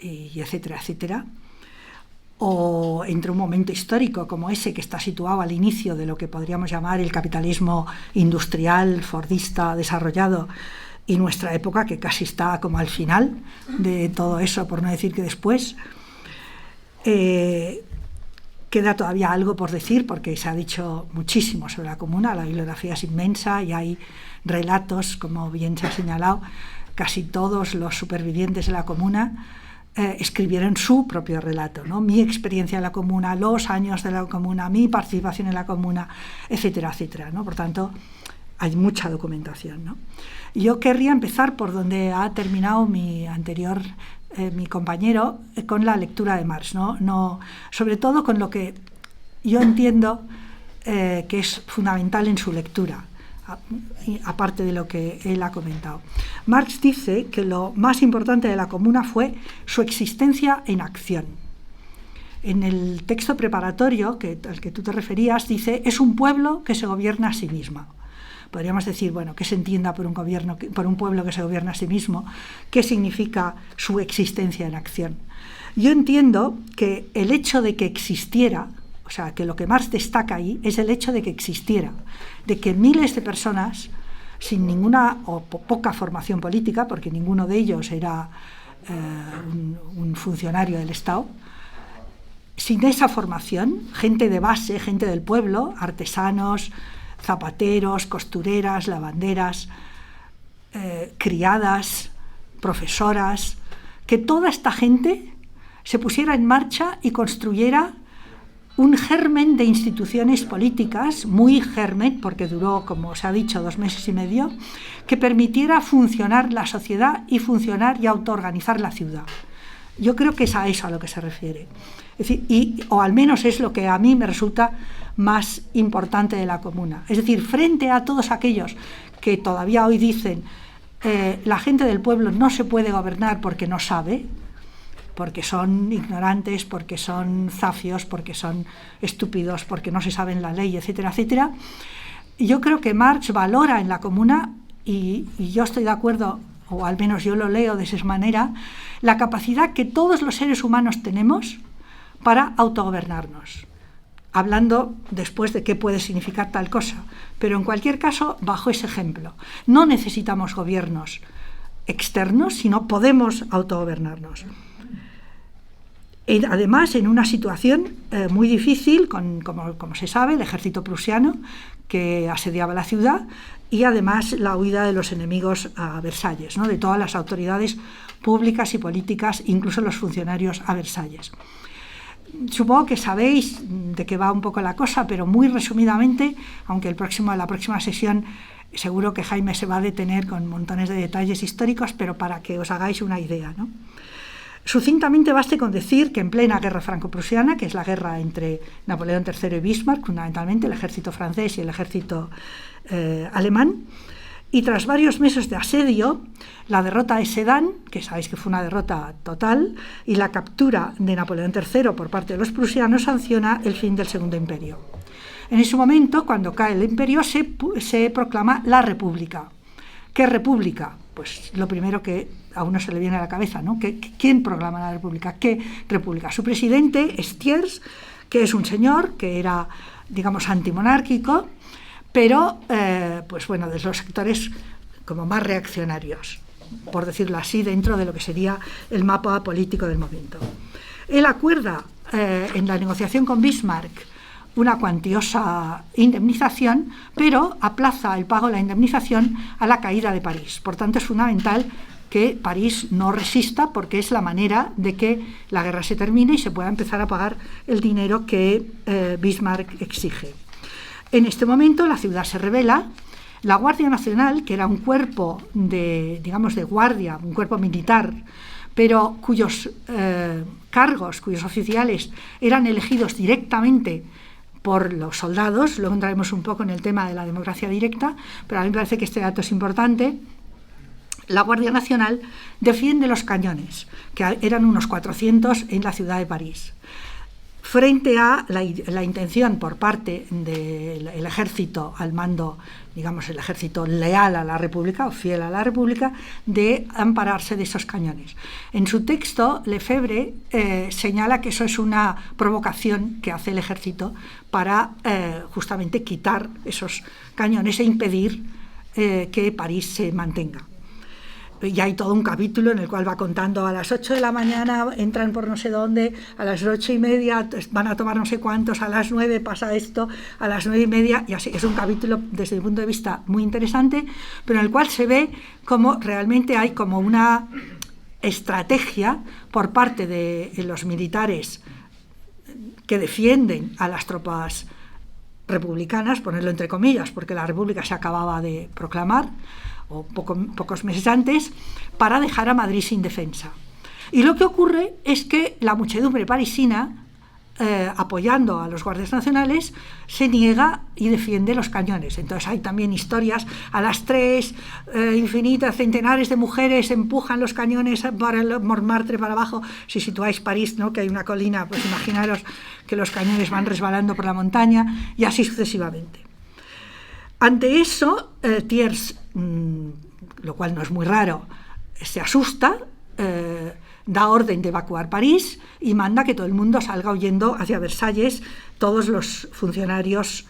y etcétera, etcétera? O entre un momento histórico como ese, que está situado al inicio de lo que podríamos llamar el capitalismo industrial, fordista, desarrollado, y nuestra época, que casi está como al final de todo eso, por no decir que después. Queda todavía algo por decir, porque se ha dicho muchísimo sobre la Comuna, la bibliografía es inmensa y hay relatos, como bien se ha señalado. Casi todos los supervivientes de la Comuna escribieron su propio relato, ¿no? Mi experiencia en la Comuna, los años de la Comuna, mi participación en la Comuna, etcétera, etcétera, ¿no? Por tanto, hay mucha documentación, ¿no? Yo querría empezar por donde ha terminado mi compañero, con la lectura de Marx, ¿no? Sobre todo con lo que yo entiendo que es fundamental en su lectura, aparte de lo que él ha comentado. Marx dice que lo más importante de la Comuna fue su existencia en acción. En el texto preparatorio al que tú te referías, dice: es un pueblo que se gobierna a sí mismo. Podríamos decir, bueno, ¿qué se entienda por un pueblo que se gobierna a sí mismo? ¿Qué significa su existencia en acción? Yo entiendo que el hecho de que existiera, o sea, que lo que Marx destaca ahí es el hecho de que existiera, de que miles de personas, sin ninguna o poca formación política, porque ninguno de ellos era un funcionario del Estado, sin esa formación, gente de base, gente del pueblo, artesanos, zapateros, costureras, lavanderas, criadas, profesoras, que toda esta gente se pusiera en marcha y construyera un germen de instituciones políticas, muy germen, porque duró, como se ha dicho, 2 meses y medio, que permitiera funcionar la sociedad y funcionar y autoorganizar la ciudad. Yo creo que es a eso a lo que se refiere. Es decir, o al menos es lo que a mí me resulta más importante de la Comuna. Es decir, frente a todos aquellos que todavía hoy dicen la gente del pueblo no se puede gobernar porque no sabe, porque son ignorantes, porque son zafios, porque son estúpidos, porque no se saben la ley, etcétera, etcétera. Yo creo que Marx valora en la Comuna, y yo estoy de acuerdo, o al menos yo lo leo de esa manera, la capacidad que todos los seres humanos tenemos para autogobernarnos, hablando después de qué puede significar tal cosa, pero en cualquier caso, bajo ese ejemplo. No necesitamos gobiernos externos, sino podemos autogobernarnos. Además, en una situación muy difícil, como se sabe, el ejército prusiano que asediaba la ciudad, y además la huida de los enemigos a Versalles, ¿no? De todas las autoridades públicas y políticas, incluso los funcionarios a Versalles. Supongo que sabéis de qué va un poco la cosa, pero muy resumidamente, aunque la próxima sesión seguro que Jaime se va a detener con montones de detalles históricos, pero para que os hagáis una idea, ¿no? Sucintamente baste con decir que en plena guerra franco-prusiana, que es la guerra entre Napoleón III y Bismarck, fundamentalmente el ejército francés y el ejército alemán, y tras varios meses de asedio, la derrota de Sedan, que sabéis que fue una derrota total, y la captura de Napoleón III por parte de los prusianos sanciona el fin del Segundo Imperio. En ese momento, cuando cae el imperio, se proclama la República. ¿Qué república? Pues lo primero que a uno se le viene a la cabeza, ¿no? ¿Quién proclama la República? ¿Qué república? Su presidente es Thiers, que es un señor que era, digamos, antimonárquico, pero, pues bueno, de los sectores como más reaccionarios, por decirlo así, dentro de lo que sería el mapa político del momento. Él acuerda en la negociación con Bismarck una cuantiosa indemnización, pero aplaza el pago de la indemnización a la caída de París. Por tanto, es fundamental que París no resista, porque es la manera de que la guerra se termine y se pueda empezar a pagar el dinero que Bismarck exige. En este momento la ciudad se rebela. La Guardia Nacional, que era un cuerpo de guardia, un cuerpo militar, pero cuyos cargos, cuyos oficiales eran elegidos directamente por los soldados, luego entraremos un poco en el tema de la democracia directa, pero a mí me parece que este dato es importante. La Guardia Nacional defiende los cañones, que eran unos 400 en la ciudad de París, frente a la intención por parte del ejército al mando, digamos el ejército leal a la República o fiel a la República, de ampararse de esos cañones. En su texto, Lefebvre señala que eso es una provocación que hace el ejército para justamente quitar esos cañones e impedir que París se mantenga. Y hay todo un capítulo en el cual va contando: a las 8 de la mañana entran por no sé dónde, a las 8:30 van a tomar no sé cuántos, a las 9 pasa esto, a las 9:30, y así. Es un capítulo desde mi punto de vista muy interesante, pero en el cual se ve cómo realmente hay como una estrategia por parte de los militares que defienden a las tropas republicanas, ponerlo entre comillas, porque la República se acababa de proclamar, o pocos meses antes, para dejar a Madrid sin defensa. Y lo que ocurre es que la muchedumbre parisina, apoyando a los guardias nacionales, se niega y defiende los cañones. Entonces hay también historias: a las 3, infinitas, centenares de mujeres empujan los cañones para el Montmartre para abajo. Si situáis París, ¿no?, que hay una colina, pues imaginaros que los cañones van resbalando por la montaña, y así sucesivamente. Ante eso, Thiers, lo cual no es muy raro, se asusta, da orden de evacuar París y manda que todo el mundo salga huyendo hacia Versalles, todos los funcionarios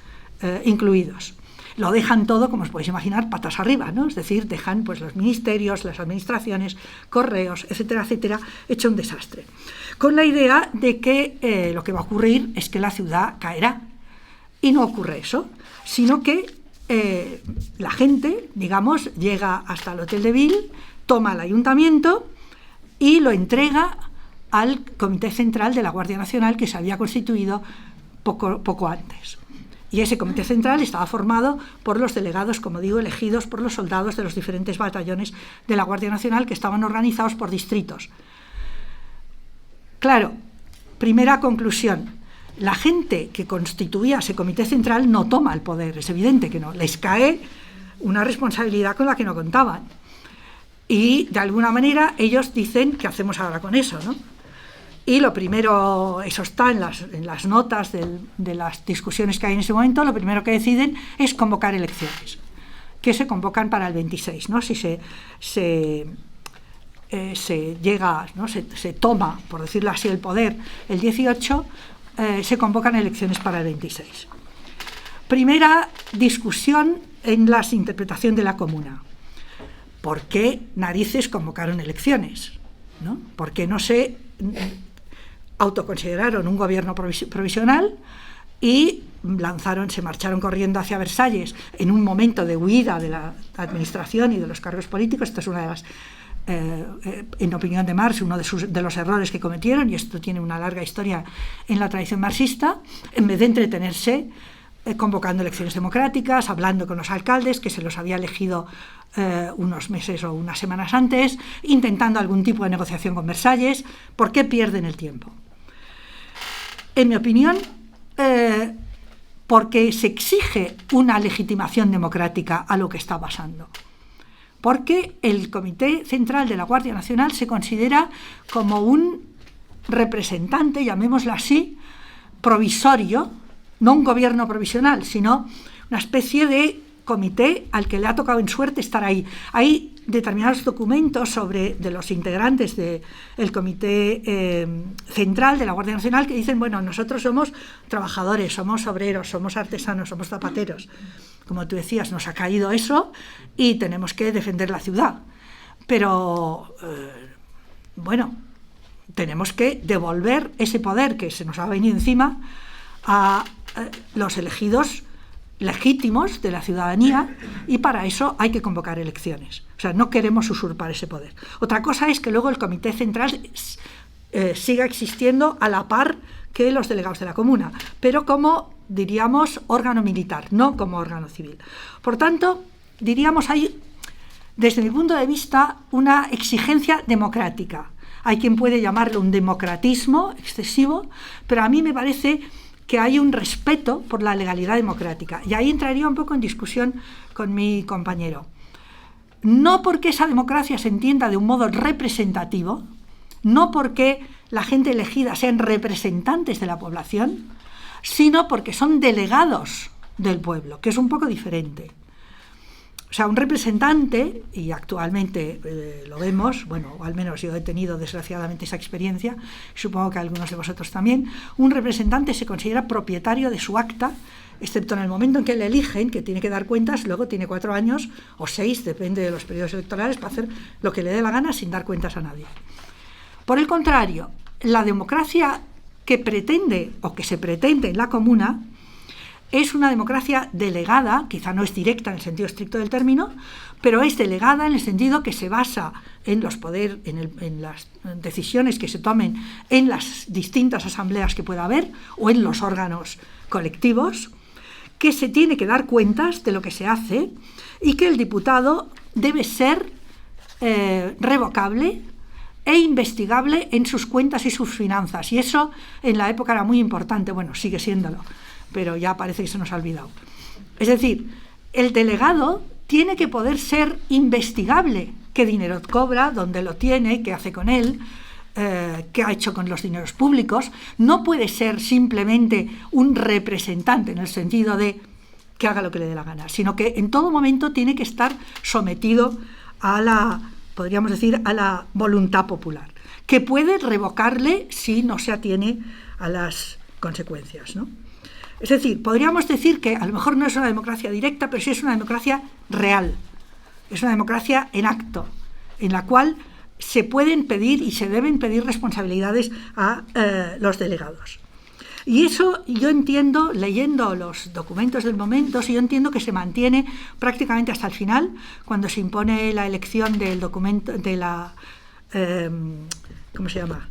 incluidos. Lo dejan todo, como os podéis imaginar, patas arriba, ¿no? Es decir, dejan pues los ministerios, las administraciones, correos, etcétera, etcétera, hecho un desastre. Con la idea de que lo que va a ocurrir es que la ciudad caerá. Y no ocurre eso, sino que la gente, digamos, llega hasta el Hotel de Ville, toma el ayuntamiento y lo entrega al Comité Central de la Guardia Nacional, que se había constituido poco antes. Y ese Comité Central estaba formado por los delegados, como digo, elegidos por los soldados de los diferentes batallones de la Guardia Nacional, que estaban organizados por distritos. Claro, primera conclusión: la gente que constituía ese Comité Central no toma el poder, es evidente que no. Les cae una responsabilidad con la que no contaban. Y, de alguna manera, ellos dicen: ¿qué hacemos ahora con eso, no? Y lo primero, eso está en las notas de las discusiones que hay en ese momento, lo primero que deciden es convocar elecciones, que se convocan para el 26, ¿no? Si se llega, ¿no?, se toma, por decirlo así, el poder el 18, se convocan elecciones para el 26. Primera discusión en la interpretación de la Comuna: ¿por qué narices convocaron elecciones, ¿no? ¿Por qué no se autoconsideraron un gobierno provisional y se marcharon corriendo hacia Versalles en un momento de huida de la administración y de los cargos políticos? Esto es una de las en opinión de Marx, uno de los errores que cometieron, y esto tiene una larga historia en la tradición marxista. En vez de entretenerse convocando elecciones democráticas, hablando con los alcaldes, que se los había elegido unos meses o unas semanas antes, intentando algún tipo de negociación con Versalles, ¿por qué pierden el tiempo? En mi opinión, porque se exige una legitimación democrática a lo que está pasando. Porque el Comité Central de la Guardia Nacional se considera como un representante, llamémoslo así, provisorio, no un gobierno provisional, sino una especie de comité al que le ha tocado en suerte estar ahí. Hay determinados documentos de los integrantes del Comité Central de la Guardia Nacional que dicen: bueno, nosotros somos trabajadores, somos obreros, somos artesanos, somos zapateros. Como tú decías, nos ha caído eso y tenemos que defender la ciudad. Pero, bueno, tenemos que devolver ese poder que se nos ha venido encima a los elegidos legítimos de la ciudadanía, y para eso hay que convocar elecciones. O sea, no queremos usurpar ese poder. Otra cosa es que luego el Comité Central siga existiendo a la par que los delegados de la comuna, pero como, diríamos, órgano militar, no como órgano civil. Por tanto, diríamos, hay, desde mi punto de vista, una exigencia democrática. Hay quien puede llamarlo un democratismo excesivo, pero a mí me parece que hay un respeto por la legalidad democrática. Y ahí entraría un poco en discusión con mi compañero. No porque esa democracia se entienda de un modo representativo, no porque la gente elegida sean representantes de la población, sino porque son delegados del pueblo, que es un poco diferente. O sea, un representante, y actualmente lo vemos, bueno, o al menos yo he tenido desgraciadamente esa experiencia, supongo que algunos de vosotros también, un representante se considera propietario de su acta, excepto en el momento en que le eligen, que tiene que dar cuentas, luego tiene 4 años o 6, depende de los periodos electorales, para hacer lo que le dé la gana sin dar cuentas a nadie. Por el contrario, la democracia que pretende o que se pretende en la comuna es una democracia delegada, quizá no es directa en el sentido estricto del término, pero es delegada en el sentido que se basa en los poderes, en las decisiones que se tomen en las distintas asambleas que pueda haber o en los órganos colectivos, que se tiene que dar cuentas de lo que se hace y que el diputado debe ser revocable e investigable en sus cuentas y sus finanzas. Y eso en la época era muy importante, bueno, sigue siéndolo, pero ya parece que se nos ha olvidado. Es decir, el delegado tiene que poder ser investigable. ¿Qué dinero cobra? ¿Dónde lo tiene? ¿Qué hace con él? ¿Qué ha hecho con los dineros públicos? No puede ser simplemente un representante en el sentido de que haga lo que le dé la gana, sino que en todo momento tiene que estar sometido a la, podríamos decir, a la voluntad popular, que puede revocarle si no se atiene a las consecuencias, ¿no? Es decir, podríamos decir que a lo mejor no es una democracia directa, pero sí es una democracia real. Es una democracia en acto, en la cual se pueden pedir y se deben pedir responsabilidades a los delegados. Y eso yo entiendo, leyendo los documentos del momento, yo entiendo que se mantiene prácticamente hasta el final, cuando se impone la elección del documento, de la... ¿cómo se llama?,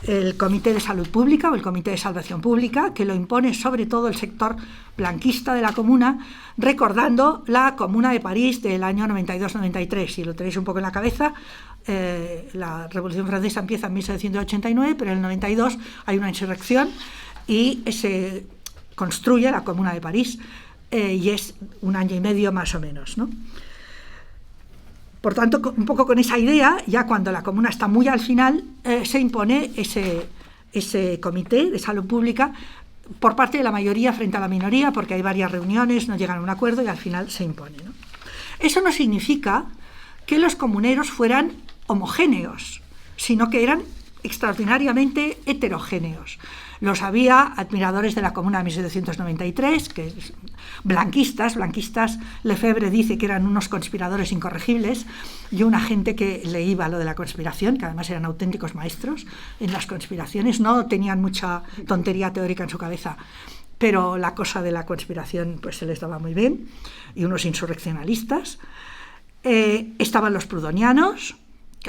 el Comité de Salud Pública o el Comité de Salvación Pública, que lo impone sobre todo el sector blanquista de la comuna, recordando la Comuna de París del año 92-93. Si lo tenéis un poco en la cabeza, la Revolución Francesa empieza en 1789, pero en el 92 hay una insurrección y se construye la Comuna de París, y es 1 año y medio más o menos, ¿no? Por tanto, un poco con esa idea, ya cuando la comuna está muy al final, se impone ese comité de salud pública por parte de la mayoría frente a la minoría, porque hay varias reuniones, no llegan a un acuerdo y al final se impone, ¿no? Eso no significa que los comuneros fueran homogéneos, sino que eran extraordinariamente heterogéneos. Los había admiradores de la Comuna de 1793, que blanquistas, Lefebvre dice que eran unos conspiradores incorregibles, y una gente que le iba lo de la conspiración, que además eran auténticos maestros en las conspiraciones, no tenían mucha tontería teórica en su cabeza, pero la cosa de la conspiración pues se les daba muy bien, y unos insurreccionalistas. Estaban los prudonianos,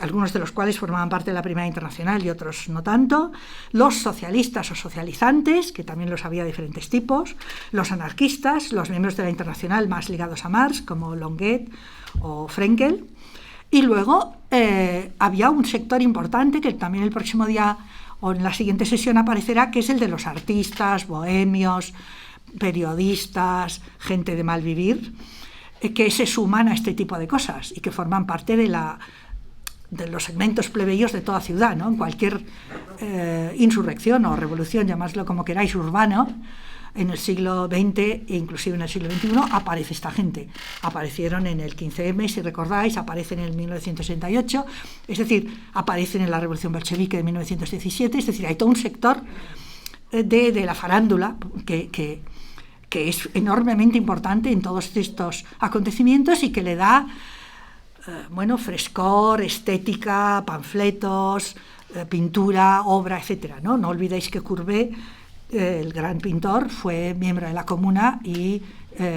algunos de los cuales formaban parte de la Primera Internacional y otros no tanto, los socialistas o socializantes, que también los había de diferentes tipos, los anarquistas, los miembros de la Internacional más ligados a Marx, como Longuet o Frenkel, y luego había un sector importante que también el próximo día o en la siguiente sesión aparecerá, que es el de los artistas, bohemios, periodistas, gente de mal vivir, que se suman a este tipo de cosas y que forman parte de los segmentos plebeyos de toda ciudad, ¿no? En cualquier insurrección o revolución, llamadlo como queráis, urbano, en el siglo XX e inclusive en el siglo XXI, aparece esta gente. Aparecieron en el 15M, si recordáis, aparecen en el 1968, es decir, aparecen en la Revolución Bolchevique de 1917, es decir, hay todo un sector de la farándula que es enormemente importante en todos estos acontecimientos y que le da frescor, estética, panfletos, pintura, obra, etcétera, ¿no? No olvidéis que Courbet el gran pintor, fue miembro de la Comuna y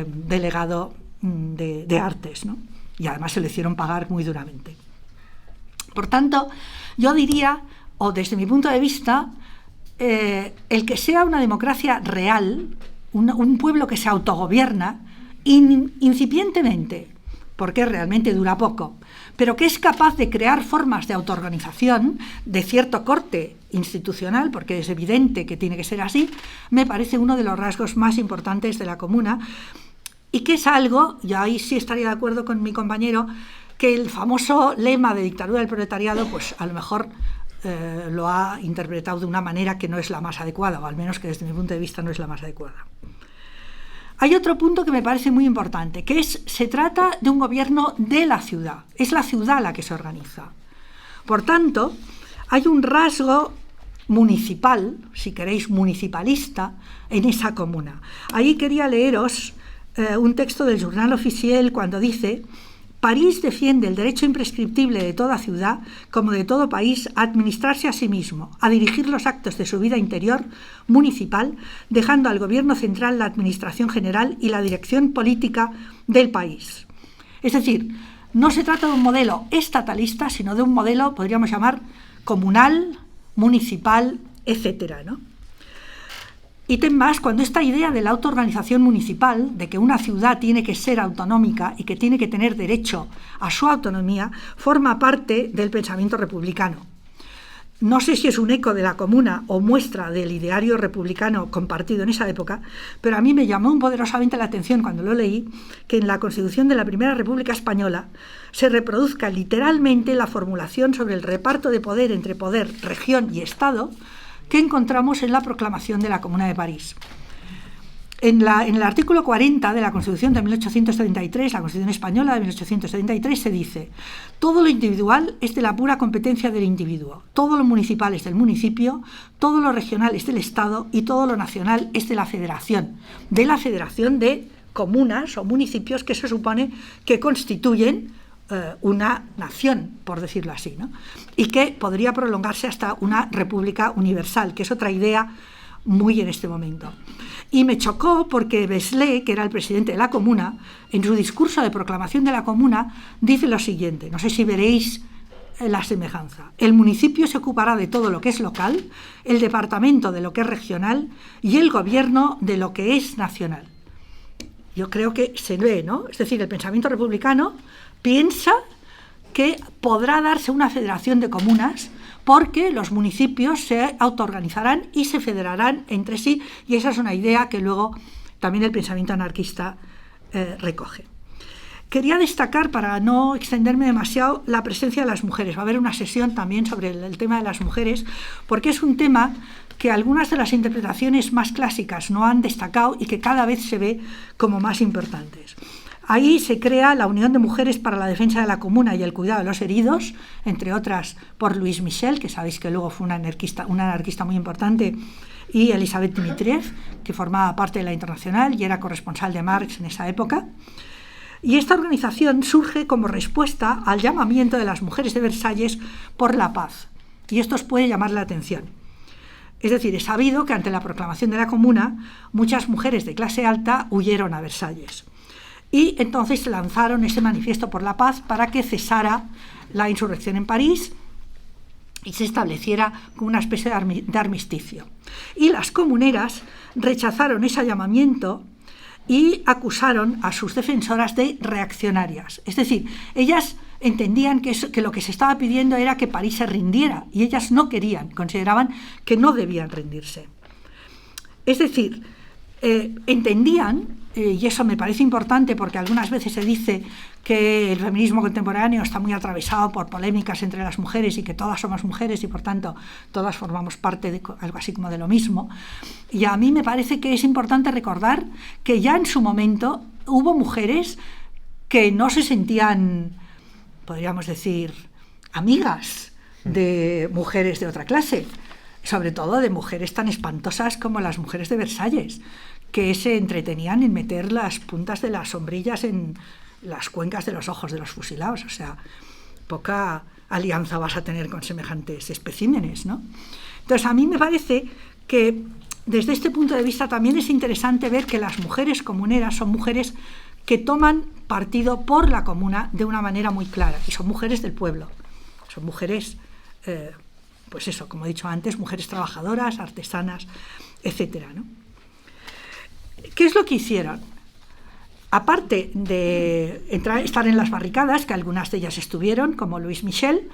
delegado de artes, ¿no? Y además se lo hicieron pagar muy duramente. Por tanto, yo diría, o desde mi punto de vista, el que sea una democracia real, un pueblo que se autogobierna incipientemente, porque realmente dura poco, pero que es capaz de crear formas de autoorganización de cierto corte institucional, porque es evidente que tiene que ser así, me parece uno de los rasgos más importantes de la Comuna, y que es algo, y ahí sí estaría de acuerdo con mi compañero, que el famoso lema de dictadura del proletariado, pues a lo mejor lo ha interpretado de una manera que no es la más adecuada, o al menos que desde mi punto de vista no es la más adecuada. Hay otro punto que me parece muy importante, que se trata de un gobierno de la ciudad, es la ciudad la que se organiza. Por tanto, hay un rasgo municipal, si queréis municipalista, en esa comuna. Ahí quería leeros un texto del Journal Officiel cuando dice: París defiende el derecho imprescriptible de toda ciudad, como de todo país, a administrarse a sí mismo, a dirigir los actos de su vida interior municipal, dejando al gobierno central la administración general y la dirección política del país. Es decir, no se trata de un modelo estatalista, sino de un modelo, podríamos llamar, comunal, municipal, etcétera, ¿no? Ítem más, cuando esta idea de la autoorganización municipal, de que una ciudad tiene que ser autonómica y que tiene que tener derecho a su autonomía, forma parte del pensamiento republicano. No sé si es un eco de la Comuna o muestra del ideario republicano compartido en esa época, pero a mí me llamó poderosamente la atención cuando lo leí que en la Constitución de la Primera República Española se reproduzca literalmente la formulación sobre el reparto de poder entre poder, región y Estado que encontramos en la proclamación de la Comuna de París. En el artículo 40 de la Constitución de 1833, la Constitución Española de 1833, se dice: todo lo individual es de la pura competencia del individuo, todo lo municipal es del municipio, todo lo regional es del Estado y todo lo nacional es de la federación de comunas o municipios que se supone que constituyen una nación, por decirlo así, ¿no? Y que podría prolongarse hasta una república universal, que es otra idea muy en este momento. Y me chocó porque Beslé, que era el presidente de la Comuna, en su discurso de proclamación de la Comuna, dice lo siguiente, no sé si veréis la semejanza: el municipio se ocupará de todo lo que es local, el departamento de lo que es regional y el gobierno de lo que es nacional. Yo creo que se ve, ¿no? Es decir, el pensamiento republicano piensa que podrá darse una federación de comunas porque los municipios se autoorganizarán y se federarán entre sí, y esa es una idea que luego también el pensamiento anarquista recoge. Quería destacar, para no extenderme demasiado, la presencia de las mujeres. Va a haber una sesión también sobre el tema de las mujeres, porque es un tema que algunas de las interpretaciones más clásicas no han destacado y que cada vez se ve como más importantes. Ahí se crea la Unión de Mujeres para la Defensa de la Comuna y el Cuidado de los Heridos, entre otras por Louise Michel, que sabéis que luego fue una anarquista muy importante, y Elisabeth Dmitriev, que formaba parte de la Internacional y era corresponsal de Marx en esa época. Y esta organización surge como respuesta al llamamiento de las mujeres de Versalles por la paz. Y esto os puede llamar la atención. Es decir, es sabido que ante la proclamación de la Comuna, muchas mujeres de clase alta huyeron a Versalles. Y entonces lanzaron ese manifiesto por la paz para que cesara la insurrección en París y se estableciera como una especie de armisticio. Y las comuneras rechazaron ese llamamiento y acusaron a sus defensoras de reaccionarias. Es decir, ellas entendían que lo que se estaba pidiendo era que París se rindiera y ellas no querían, consideraban que no debían rendirse. Es decir, entendían, y eso me parece importante porque algunas veces se dice que el feminismo contemporáneo está muy atravesado por polémicas entre las mujeres y que todas somos mujeres y por tanto todas formamos parte de algo así como de lo mismo. Y a mí me parece que es importante recordar que ya en su momento hubo mujeres que no se sentían, podríamos decir, amigas de mujeres de otra clase, sobre todo de mujeres tan espantosas como las mujeres de Versalles, que se entretenían en meter las puntas de las sombrillas en las cuencas de los ojos de los fusilados. O sea, poca alianza vas a tener con semejantes especímenes, ¿no? Entonces, a mí me parece que desde este punto de vista también es interesante ver que las mujeres comuneras son mujeres que toman partido por la comuna de una manera muy clara, y son mujeres del pueblo, son mujeres, pues eso, como he dicho antes, mujeres trabajadoras, artesanas, etcétera, ¿no? ¿Qué es lo que hicieron? Aparte de estar en las barricadas, que algunas de ellas estuvieron, como Louise Michel,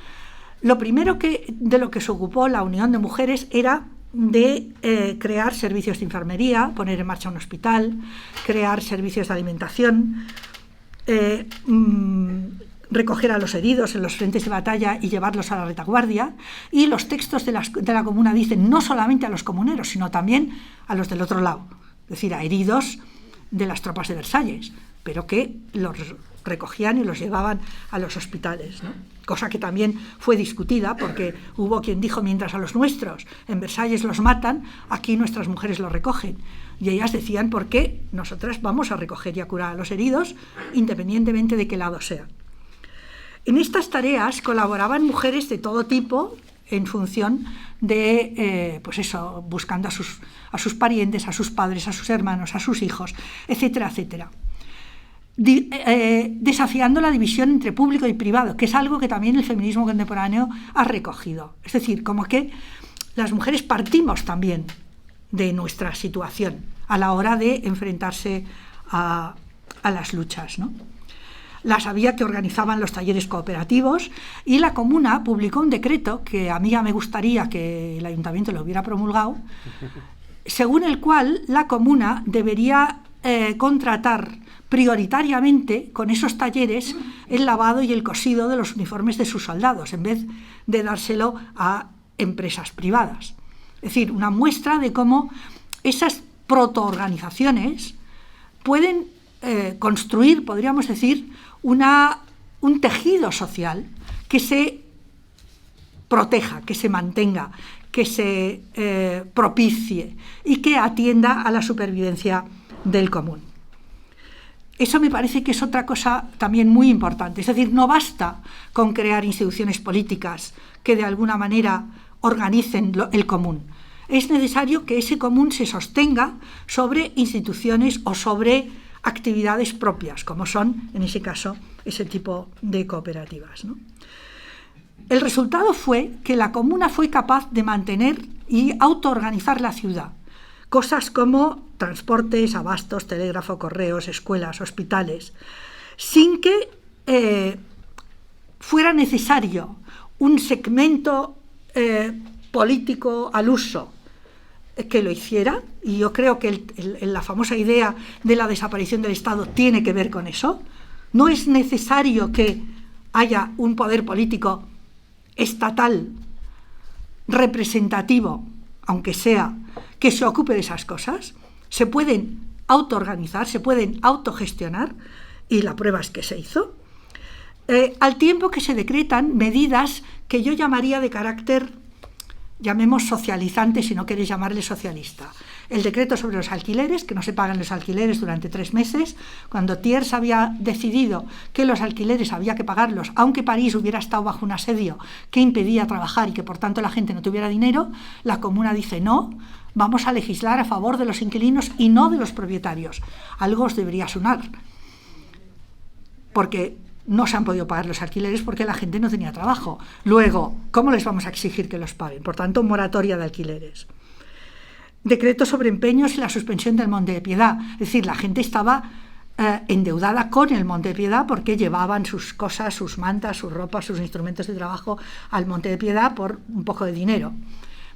lo primero de lo que se ocupó la Unión de Mujeres era de crear servicios de enfermería, poner en marcha un hospital, crear servicios de alimentación, recoger a los heridos en los frentes de batalla y llevarlos a la retaguardia. Y los textos de la comuna dicen no solamente a los comuneros, sino también a los del otro lado, es decir, a heridos de las tropas de Versalles, pero que los recogían y los llevaban a los hospitales, ¿no? Cosa que también fue discutida, porque hubo quien dijo, mientras a los nuestros en Versalles los matan, aquí nuestras mujeres los recogen. Y ellas decían, ¿por qué nosotras vamos a recoger y a curar a los heridos, independientemente de qué lado sea? En estas tareas colaboraban mujeres de todo tipo, en función de, pues eso, buscando a sus parientes, a sus padres, a sus hermanos, a sus hijos, etcétera, etcétera. Desafiando la división entre público y privado, que es algo que también el feminismo contemporáneo ha recogido. Es decir, como que las mujeres partimos también de nuestra situación a la hora de enfrentarse a las luchas, ¿no? Las había que organizaban los talleres cooperativos, y la comuna publicó un decreto que a mí ya me gustaría que el ayuntamiento lo hubiera promulgado, según el cual la comuna debería contratar prioritariamente con esos talleres el lavado y el cosido de los uniformes de sus soldados, en vez de dárselo a empresas privadas. Es decir, una muestra de cómo esas protoorganizaciones pueden construir, podríamos decir, un tejido social que se proteja, que se mantenga, que se propicie y que atienda a la supervivencia del común. Eso me parece que es otra cosa también muy importante. Es decir, no basta con crear instituciones políticas que de alguna manera organicen el común. Es necesario que ese común se sostenga sobre instituciones o sobre actividades propias, como son, en ese caso, ese tipo de cooperativas, ¿no? El resultado fue que la comuna fue capaz de mantener y autoorganizar la ciudad. Cosas como transportes, abastos, telégrafo, correos, escuelas, hospitales, sin que fuera necesario un segmento político al uso que lo hiciera. Y yo creo que la famosa idea de la desaparición del Estado tiene que ver con eso. No es necesario que haya un poder político estatal representativo, aunque sea, que se ocupe de esas cosas. Se pueden autoorganizar, se pueden autogestionar, y la prueba es que se hizo, al tiempo que se decretan medidas que yo llamaría de carácter, llamemos socializante, si no queréis llamarle socialista. El decreto sobre los alquileres, que no se pagan los alquileres durante 3 meses, cuando Thiers había decidido que los alquileres había que pagarlos, aunque París hubiera estado bajo un asedio que impedía trabajar y que por tanto la gente no tuviera dinero, la comuna dice no, vamos a legislar a favor de los inquilinos y no de los propietarios. Algo os debería sonar, porque no se han podido pagar los alquileres porque la gente no tenía trabajo. Luego, ¿cómo les vamos a exigir que los paguen? Por tanto, moratoria de alquileres. Decreto sobre empeños y la suspensión del Monte de Piedad. Es decir, la gente estaba endeudada con el Monte de Piedad porque llevaban sus cosas, sus mantas, sus ropas, sus instrumentos de trabajo al Monte de Piedad por un poco de dinero.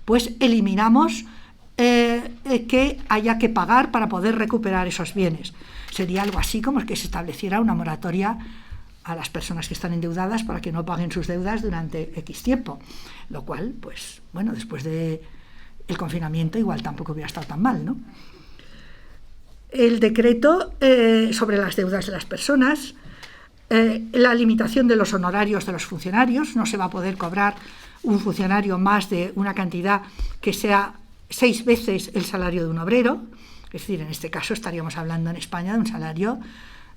Pues eliminamos que haya que pagar para poder recuperar esos bienes. Sería algo así como que se estableciera una moratoria a las personas que están endeudadas para que no paguen sus deudas durante X tiempo, lo cual, pues, bueno, después del confinamiento igual tampoco hubiera estado tan mal, ¿no? El decreto sobre las deudas de las personas, la limitación de los honorarios de los funcionarios, no se va a poder cobrar un funcionario más de una cantidad que sea 6 veces el salario de un obrero, es decir, en este caso estaríamos hablando en España de un salario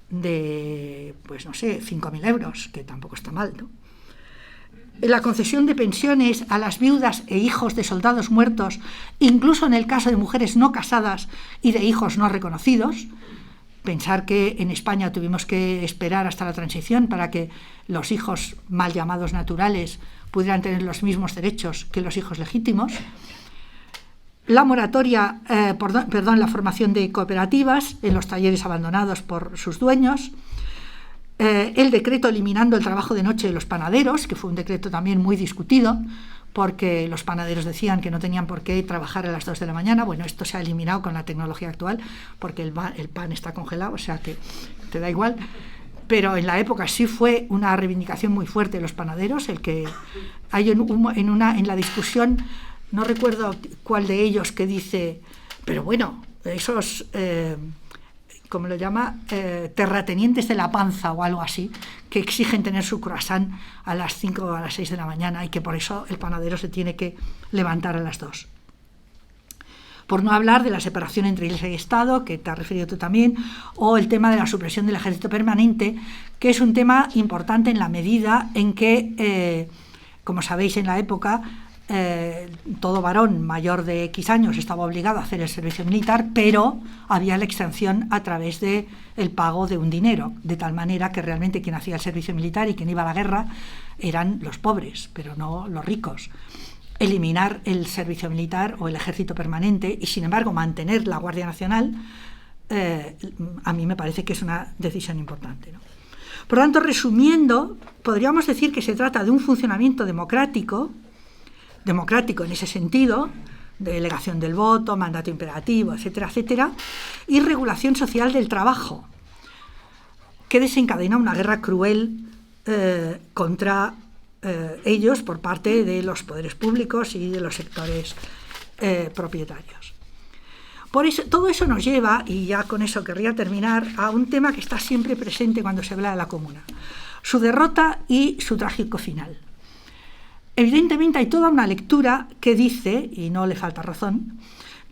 de, pues no sé, 5.000 euros, que tampoco está mal, ¿no? la concesión de pensiones a las viudas e hijos de soldados muertos, incluso en el caso de mujeres no casadas y de hijos no reconocidos. Pensar que en España tuvimos que esperar hasta la transición para que los hijos mal llamados naturales pudieran tener los mismos derechos que los hijos legítimos. La moratoria, la formación de cooperativas en los talleres abandonados por sus dueños. El decreto eliminando el trabajo de noche de los panaderos, que fue un decreto también muy discutido, porque los panaderos decían que no tenían por qué trabajar a las 2 de la mañana. Bueno, esto se ha eliminado con la tecnología actual, porque el pan está congelado, o sea que te da igual. Pero en la época sí fue una reivindicación muy fuerte de los panaderos, el que hay en la discusión, no recuerdo cuál de ellos, que dice, pero bueno, esos... como lo llama, terratenientes de la panza o algo así, que exigen tener su croissant a las 5 o a las 6 de la mañana y que por eso el panadero se tiene que levantar a las 2. Por no hablar de la separación entre Iglesia y Estado, que te has referido tú también, o el tema de la supresión del ejército permanente, que es un tema importante en la medida en que, como sabéis, en la época, todo varón mayor de X años estaba obligado a hacer el servicio militar, pero había la exención a través del pago de un dinero, de tal manera que realmente quien hacía el servicio militar y quien iba a la guerra eran los pobres, pero no los ricos. Eliminar el servicio militar o el ejército permanente y, sin embargo, mantener la Guardia Nacional, a mí me parece que es una decisión importante, ¿no? Por lo tanto, resumiendo, podríamos decir que se trata de un funcionamiento democrático en ese sentido, de delegación del voto, mandato imperativo, etcétera, etcétera, y regulación social del trabajo, que desencadena una guerra cruel contra ellos por parte de los poderes públicos y de los sectores propietarios. Por eso, todo eso nos lleva, y ya con eso querría terminar, a un tema que está siempre presente cuando se habla de la Comuna: su derrota y su trágico final. Evidentemente hay toda una lectura que dice, y no le falta razón,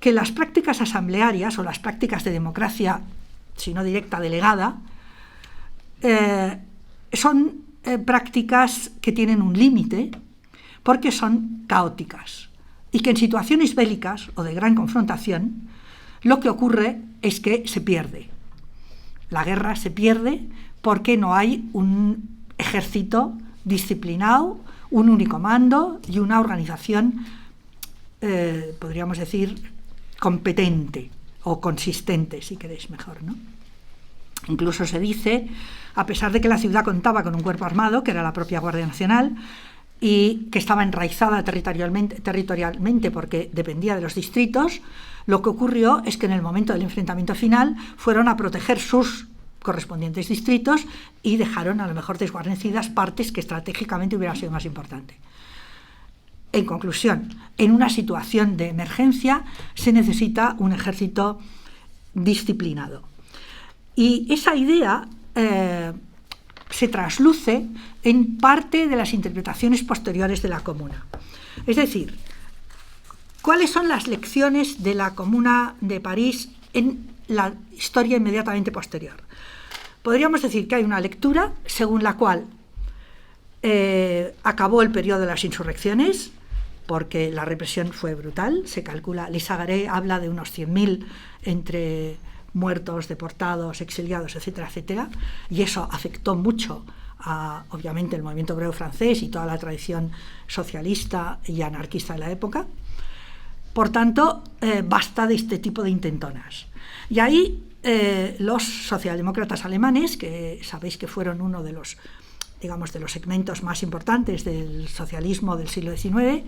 que las prácticas asamblearias o las prácticas de democracia, si no directa, delegada, son prácticas que tienen un límite porque son caóticas y que en situaciones bélicas o de gran confrontación lo que ocurre es que se pierde. La guerra se pierde porque no hay un ejército disciplinado, un único mando y una organización, podríamos decir, competente o consistente, si queréis mejor, ¿no? Incluso se dice, a pesar de que la ciudad contaba con un cuerpo armado, que era la propia Guardia Nacional, y que estaba enraizada territorialmente porque dependía de los distritos, lo que ocurrió es que en el momento del enfrentamiento final fueron a proteger sus correspondientes distritos y dejaron a lo mejor desguarnecidas partes que estratégicamente hubiera sido más importante. En conclusión, en una situación de emergencia se necesita un ejército disciplinado. Y esa idea se trasluce en parte de las interpretaciones posteriores de la Comuna. Es decir, ¿cuáles son las lecciones de la Comuna de París en la historia inmediatamente posterior? Podríamos decir que hay una lectura según la cual acabó el periodo de las insurrecciones, porque la represión fue brutal. Se calcula, Lissagaré habla de unos 100.000 entre muertos, deportados, exiliados, etcétera, etcétera, y eso afectó mucho a, obviamente, el movimiento obrero francés y toda la tradición socialista y anarquista de la época. Por tanto, basta de este tipo de intentonas. Y ahí los socialdemócratas alemanes, que sabéis que fueron uno de los, digamos, de los segmentos más importantes del socialismo del siglo XIX,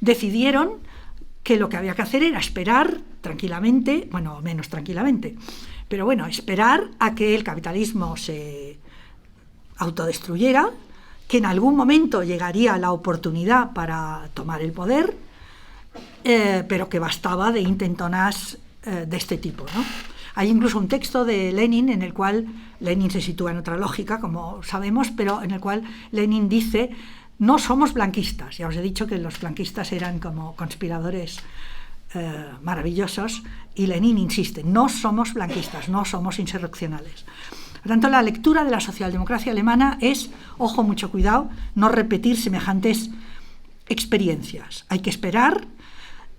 decidieron que lo que había que hacer era esperar tranquilamente, bueno, menos tranquilamente, pero bueno, esperar a que el capitalismo se autodestruyera, que en algún momento llegaría la oportunidad para tomar el poder, pero que bastaba de intentonas de este tipo, ¿no? Hay incluso un texto de Lenin en el cual Lenin se sitúa en otra lógica, como sabemos, pero en el cual Lenin dice: no somos blanquistas. Ya os he dicho que los blanquistas eran como conspiradores maravillosos, y Lenin insiste: no somos blanquistas, no somos insurreccionales. Por tanto, la lectura de la socialdemocracia alemana es, ojo, mucho cuidado, no repetir semejantes experiencias. Hay que esperar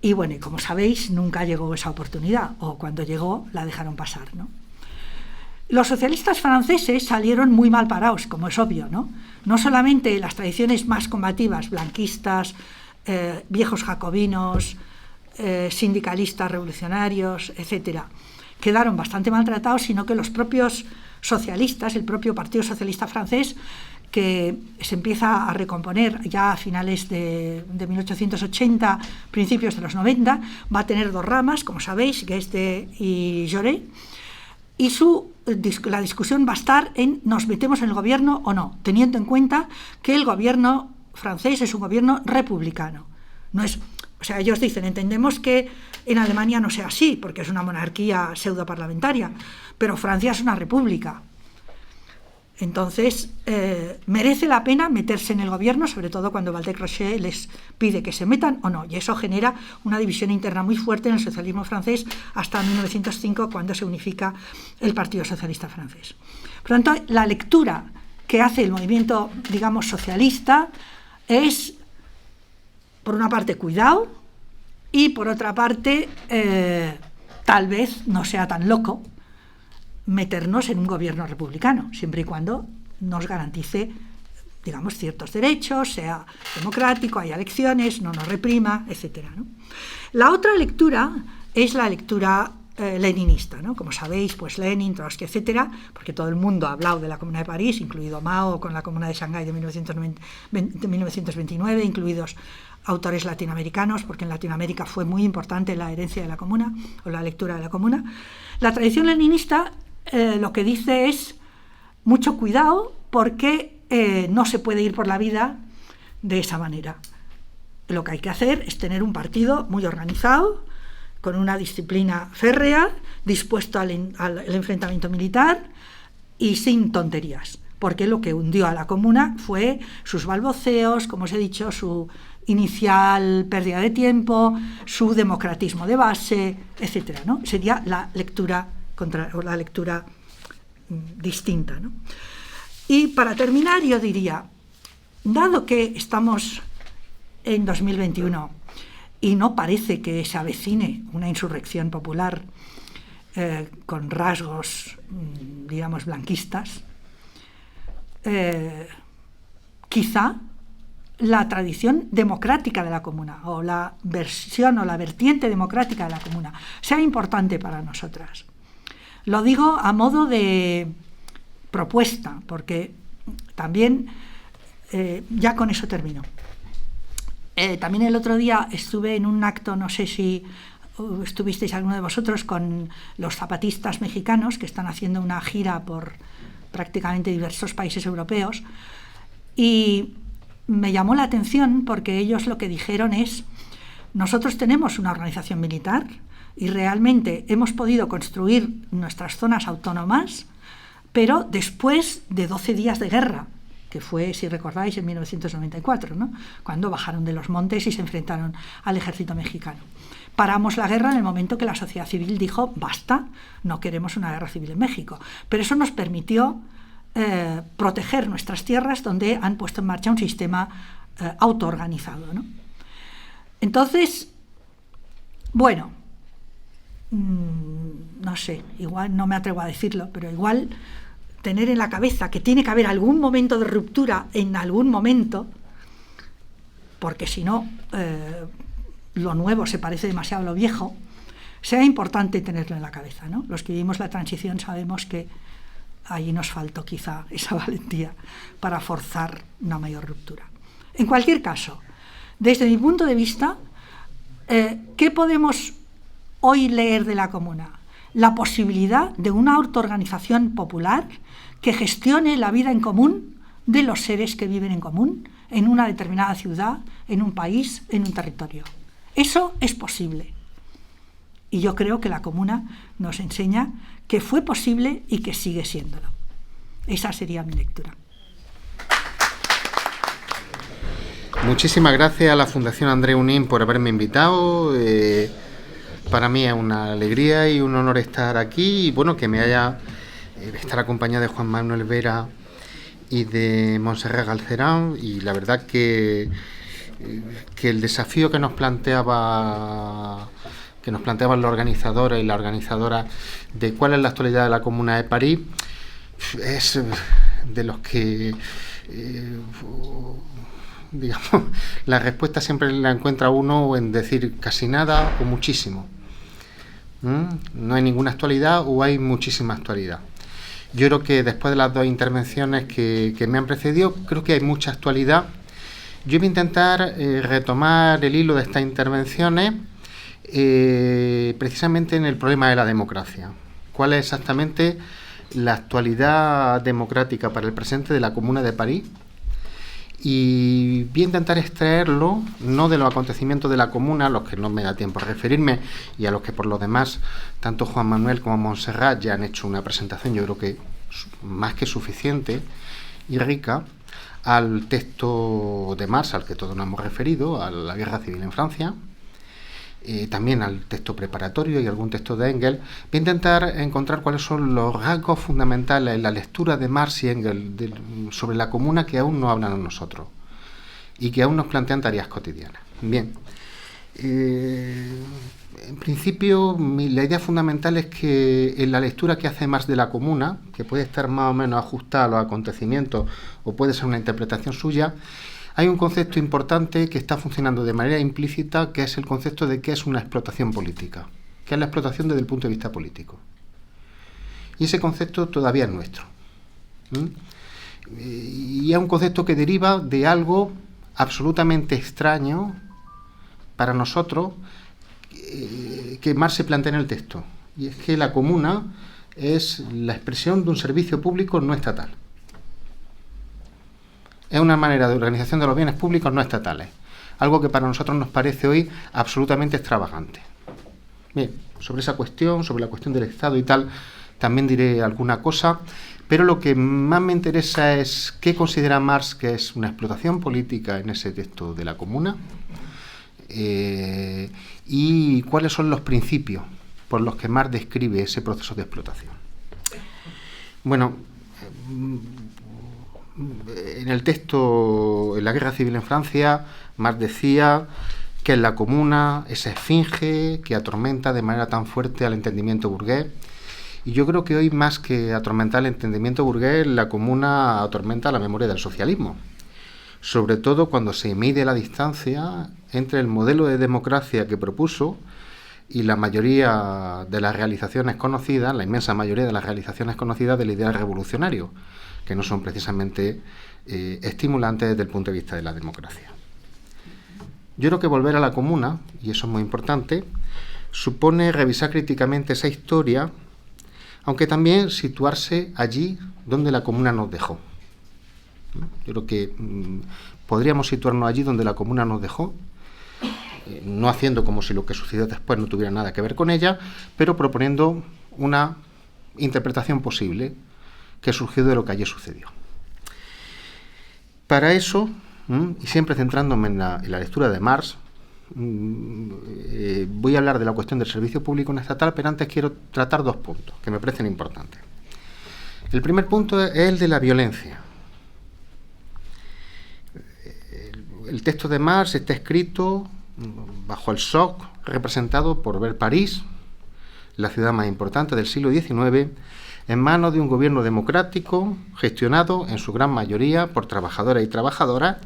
y, bueno, y como sabéis, nunca llegó esa oportunidad, o cuando llegó la dejaron pasar, ¿no? Los socialistas franceses salieron muy mal parados, como es obvio, ¿no? No solamente las tradiciones más combativas, blanquistas, viejos jacobinos, sindicalistas revolucionarios, etcétera, quedaron bastante maltratados, sino que los propios socialistas, el propio Partido Socialista francés, que se empieza a recomponer ya a finales de 1880, principios de los 90, va a tener dos ramas, como sabéis, Guesde y Jaurès, y la discusión va a estar en ¿nos metemos en el gobierno o no?, teniendo en cuenta que el gobierno francés es un gobierno republicano. No es, o sea, ellos dicen, entendemos que en Alemania no sea así, porque es una monarquía pseudo-parlamentaria, pero Francia es una república. Entonces, merece la pena meterse en el gobierno, sobre todo cuando Waldeck-Rochet les pide que se metan o no, y eso genera una división interna muy fuerte en el socialismo francés hasta 1905, cuando se unifica el Partido Socialista francés. Por lo tanto, la lectura que hace el movimiento, digamos, socialista es, por una parte, cuidado, y por otra parte, tal vez no sea tan loco meternos en un gobierno republicano, siempre y cuando nos garantice, digamos, ciertos derechos, sea democrático, haya elecciones, no nos reprima, etcétera, ¿no? La otra lectura es la lectura leninista, ¿no? Como sabéis, pues Lenin, Trotsky, etcétera, porque todo el mundo ha hablado de la Comuna de París, incluido Mao con la Comuna de Shanghái de 1929, incluidos autores latinoamericanos, porque en Latinoamérica fue muy importante la herencia de la Comuna, o la lectura de la Comuna. La tradición leninista lo que dice es mucho cuidado, porque no se puede ir por la vida de esa manera. Lo que hay que hacer es tener un partido muy organizado, con una disciplina férrea, dispuesto al enfrentamiento militar y sin tonterías, porque lo que hundió a la Comuna fue sus balbuceos, como os he dicho, su inicial pérdida de tiempo, su democratismo de base, etcétera, ¿no? Sería la lectura distinta, ¿no? Y para terminar, yo diría, dado que estamos en 2021 y no parece que se avecine una insurrección popular con rasgos, digamos, blanquistas, quizá la tradición democrática de la Comuna, o la versión o la vertiente democrática de la Comuna, sea importante para nosotras. Lo digo a modo de propuesta, porque también, ya con eso termino. También el otro día estuve en un acto, no sé si estuvisteis alguno de vosotros, con los zapatistas mexicanos, que están haciendo una gira por prácticamente diversos países europeos, y me llamó la atención porque ellos lo que dijeron es: nosotros tenemos una organización militar y realmente hemos podido construir nuestras zonas autónomas, pero después de 12 días de guerra, que fue, si recordáis, en 1994, ¿no?, cuando bajaron de los montes y se enfrentaron al ejército mexicano. Paramos la guerra en el momento que la sociedad civil dijo: basta, no queremos una guerra civil en México. Pero eso nos permitió proteger nuestras tierras, donde han puesto en marcha un sistema autoorganizado, ¿no? Entonces, bueno, no sé, igual no me atrevo a decirlo, pero igual tener en la cabeza que tiene que haber algún momento de ruptura en algún momento, porque si no, lo nuevo se parece demasiado a lo viejo, sea importante tenerlo en la cabeza, ¿no? Los que vivimos la transición sabemos que ahí nos faltó quizá esa valentía para forzar una mayor ruptura. En cualquier caso, desde mi punto de vista, ¿qué podemos hoy leer de la Comuna? La posibilidad de una autoorganización popular que gestione la vida en común de los seres que viven en común en una determinada ciudad, en un país, en un territorio. Eso es posible. Y yo creo que la Comuna nos enseña que fue posible y que sigue siéndolo. Esa sería mi lectura. Muchísimas gracias a la Fundación Andreu Nin por haberme invitado. Para mí es una alegría y un honor estar aquí y, bueno, que me haya estar acompañada de Juan Manuel Vera y de Montserrat Galcerán, y la verdad que el desafío que nos planteaban los organizadores y la organizadora de cuál es la actualidad de la Comuna de París es de los que digamos, la respuesta siempre la encuentra uno en decir casi nada o muchísimo. No hay ninguna actualidad o hay muchísima actualidad. Yo creo que después de las dos intervenciones que me han precedido, creo que hay mucha actualidad. Yo voy a intentar retomar el hilo de estas intervenciones precisamente en el problema de la democracia. ¿Cuál es exactamente la actualidad democrática para el presente de la Comuna de París? Y voy a intentar extraerlo, no de los acontecimientos de la Comuna, a los que no me da tiempo a referirme, y a los que por lo demás, tanto Juan Manuel como Montserrat ya han hecho una presentación, yo creo que más que suficiente y rica, al texto de Marx, al que todos nos hemos referido, a la Guerra Civil en Francia, también al texto preparatorio y algún texto de Engels. Voy a intentar encontrar cuáles son los rasgos fundamentales en la lectura de Marx y Engels sobre la Comuna que aún no hablan a nosotros y que aún nos plantean tareas cotidianas. Bien, en principio la idea fundamental es que en la lectura que hace Marx de la Comuna, que puede estar más o menos ajustada a los acontecimientos o puede ser una interpretación suya, hay un concepto importante que está funcionando de manera implícita, que es el concepto de qué es una explotación política, que es la explotación desde el punto de vista político. Y ese concepto todavía es nuestro. Y es un concepto que deriva de algo absolutamente extraño para nosotros, que Marx se plantea en el texto, y es que la Comuna es la expresión de un servicio público no estatal. Es una manera de organización de los bienes públicos no estatales, algo que para nosotros nos parece hoy absolutamente extravagante. Bien, sobre esa cuestión, sobre la cuestión del Estado y tal, también diré alguna cosa, pero lo que más me interesa es qué considera Marx que es una explotación política en ese texto de la Comuna, y cuáles son los principios por los que Marx describe ese proceso de explotación. Bueno, en el texto, en la Guerra Civil en Francia, Marx decía que en la Comuna esa esfinge que atormenta de manera tan fuerte al entendimiento burgués, y yo creo que hoy más que atormentar el entendimiento burgués, la Comuna atormenta la memoria del socialismo, sobre todo cuando se mide la distancia entre el modelo de democracia que propuso y la mayoría de las realizaciones conocidas, la inmensa mayoría de las realizaciones conocidas del ideal revolucionario, que no son precisamente estimulantes desde el punto de vista de la democracia. Yo creo que volver a la Comuna, y eso es muy importante, supone revisar críticamente esa historia, aunque también situarse allí donde la Comuna nos dejó. Yo creo que podríamos situarnos allí donde la Comuna nos dejó, no haciendo como si lo que sucedió después no tuviera nada que ver con ella, pero proponiendo una interpretación posible que surgió de lo que allí sucedió. Para eso, y siempre centrándome en la lectura de Marx, voy a hablar de la cuestión del servicio público no estatal, pero antes quiero tratar dos puntos que me parecen importantes. El primer punto es el de la violencia. El texto de Marx está escrito bajo el shock representado por ver París, la ciudad más importante del siglo XIX, en manos de un gobierno democrático gestionado en su gran mayoría por trabajadores y trabajadoras,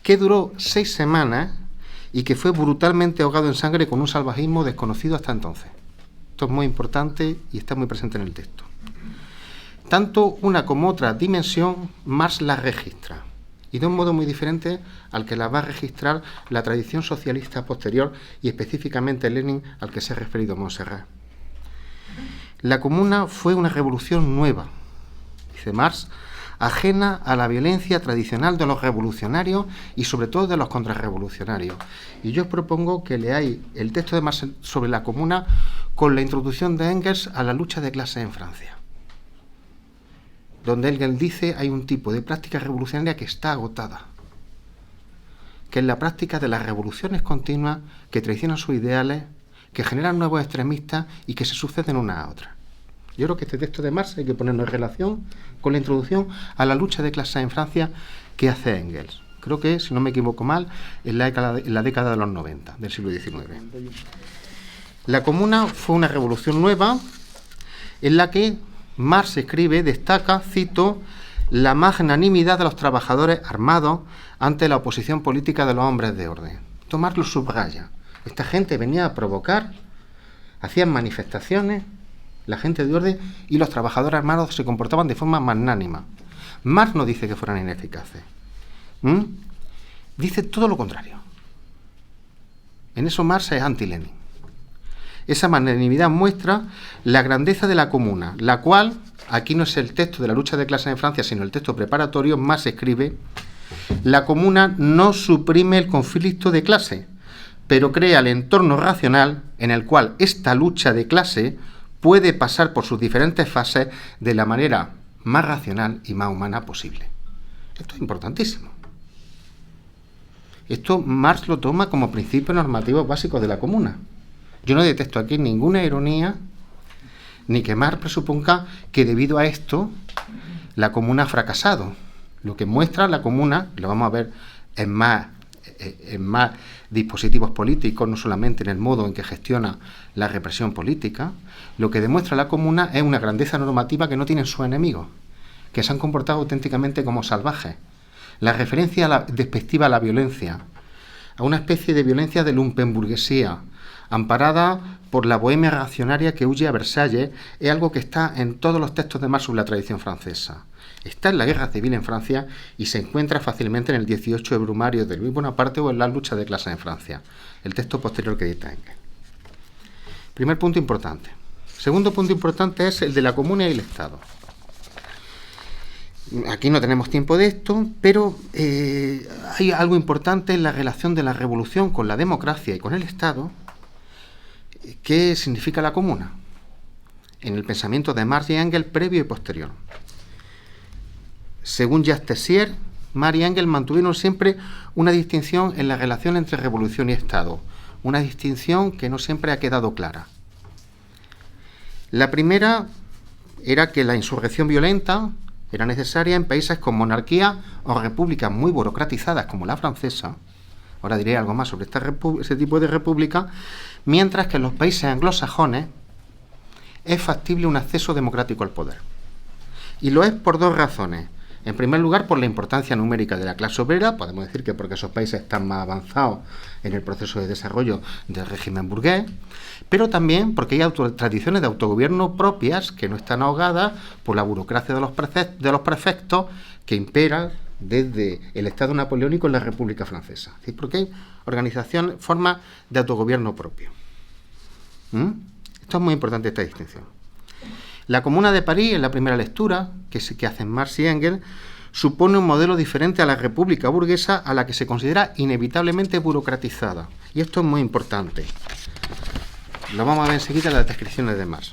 que duró 6 semanas y que fue brutalmente ahogado en sangre con un salvajismo desconocido hasta entonces. Esto es muy importante y está muy presente en el texto. Tanto una como otra dimensión, Marx la registra, y de un modo muy diferente al que la va a registrar la tradición socialista posterior y específicamente Lenin, al que se ha referido Montserrat. La Comuna fue una revolución nueva, dice Marx, ajena a la violencia tradicional de los revolucionarios y sobre todo de los contrarrevolucionarios. Y yo os propongo que leáis el texto de Marx sobre la Comuna con la introducción de Engels a la lucha de clases en Francia, donde Engels dice hay un tipo de práctica revolucionaria que está agotada, que es la práctica de las revoluciones continuas que traicionan sus ideales, que generan nuevos extremistas y que se suceden una a otra. Yo creo que este texto de Marx hay que ponerlo en relación con la introducción a la lucha de clases en Francia que hace Engels. Creo que, si no me equivoco mal, en la década de los 90 del siglo XIX. La Comuna fue una revolución nueva en la que Marx escribe, destaca, cito, la magnanimidad de los trabajadores armados ante la oposición política de los hombres de orden. Esto Marx lo subraya. Esta gente venía a provocar, hacían manifestaciones, la gente de orden, y los trabajadores armados se comportaban de forma magnánima. Marx no dice que fueran ineficaces. Dice todo lo contrario. En eso Marx es anti-Lenin. Esa magnanimidad muestra la grandeza de la Comuna, la cual, aquí no es el texto de la lucha de clases en Francia, sino el texto preparatorio, Marx escribe: la Comuna no suprime el conflicto de clase, pero crea el entorno racional en el cual esta lucha de clase puede pasar por sus diferentes fases de la manera más racional y más humana posible. Esto es importantísimo. Esto Marx lo toma como principios normativos básicos de la Comuna. Yo no detecto aquí ninguna ironía, ni que Marx presuponga que debido a esto la Comuna ha fracasado. Lo que muestra la Comuna, lo vamos a ver en más dispositivos políticos, no solamente en el modo en que gestiona la represión política, lo que demuestra la Comuna es una grandeza normativa que no tienen sus enemigos, que se han comportado auténticamente como salvajes. La referencia despectiva a la violencia, a una especie de violencia de lumpenburguesía, amparada por la bohemia reaccionaria que huye a Versalles, es algo que está en todos los textos de Marx sobre la tradición francesa. Está en la guerra civil en Francia y se encuentra fácilmente en el 18 de Brumario de Luis Bonaparte o en la lucha de clases en Francia, el texto posterior que edita Engels. Primer punto importante. Segundo punto importante es el de la Comuna y el Estado. Aquí no tenemos tiempo de esto, pero hay algo importante en la relación de la revolución con la democracia y con el Estado. ¿Qué significa la Comuna? En el pensamiento de Marx y Engels previo y posterior. Según Jacques Tessier, Marx y Engels mantuvieron siempre una distinción en la relación entre revolución y Estado, una distinción que no siempre ha quedado clara. La primera era que la insurrección violenta era necesaria en países con monarquía o repúblicas muy burocratizadas como la francesa. Ahora diré algo más sobre ese tipo de república, mientras que en los países anglosajones es factible un acceso democrático al poder. Y lo es por dos razones. En primer lugar, por la importancia numérica de la clase obrera, podemos decir que porque esos países están más avanzados en el proceso de desarrollo del régimen burgués, pero también porque hay tradiciones de autogobierno propias que no están ahogadas por la burocracia de los prefectos que imperan desde el Estado napoleónico en la República Francesa. ¿Sí? Porque hay organización, formas de autogobierno propio. Esto es muy importante, esta distinción. La Comuna de París, en la primera lectura que hacen Marx y Engels, supone un modelo diferente a la República burguesa, a la que se considera inevitablemente burocratizada. Y esto es muy importante. Lo vamos a ver enseguida en las descripciones de Marx.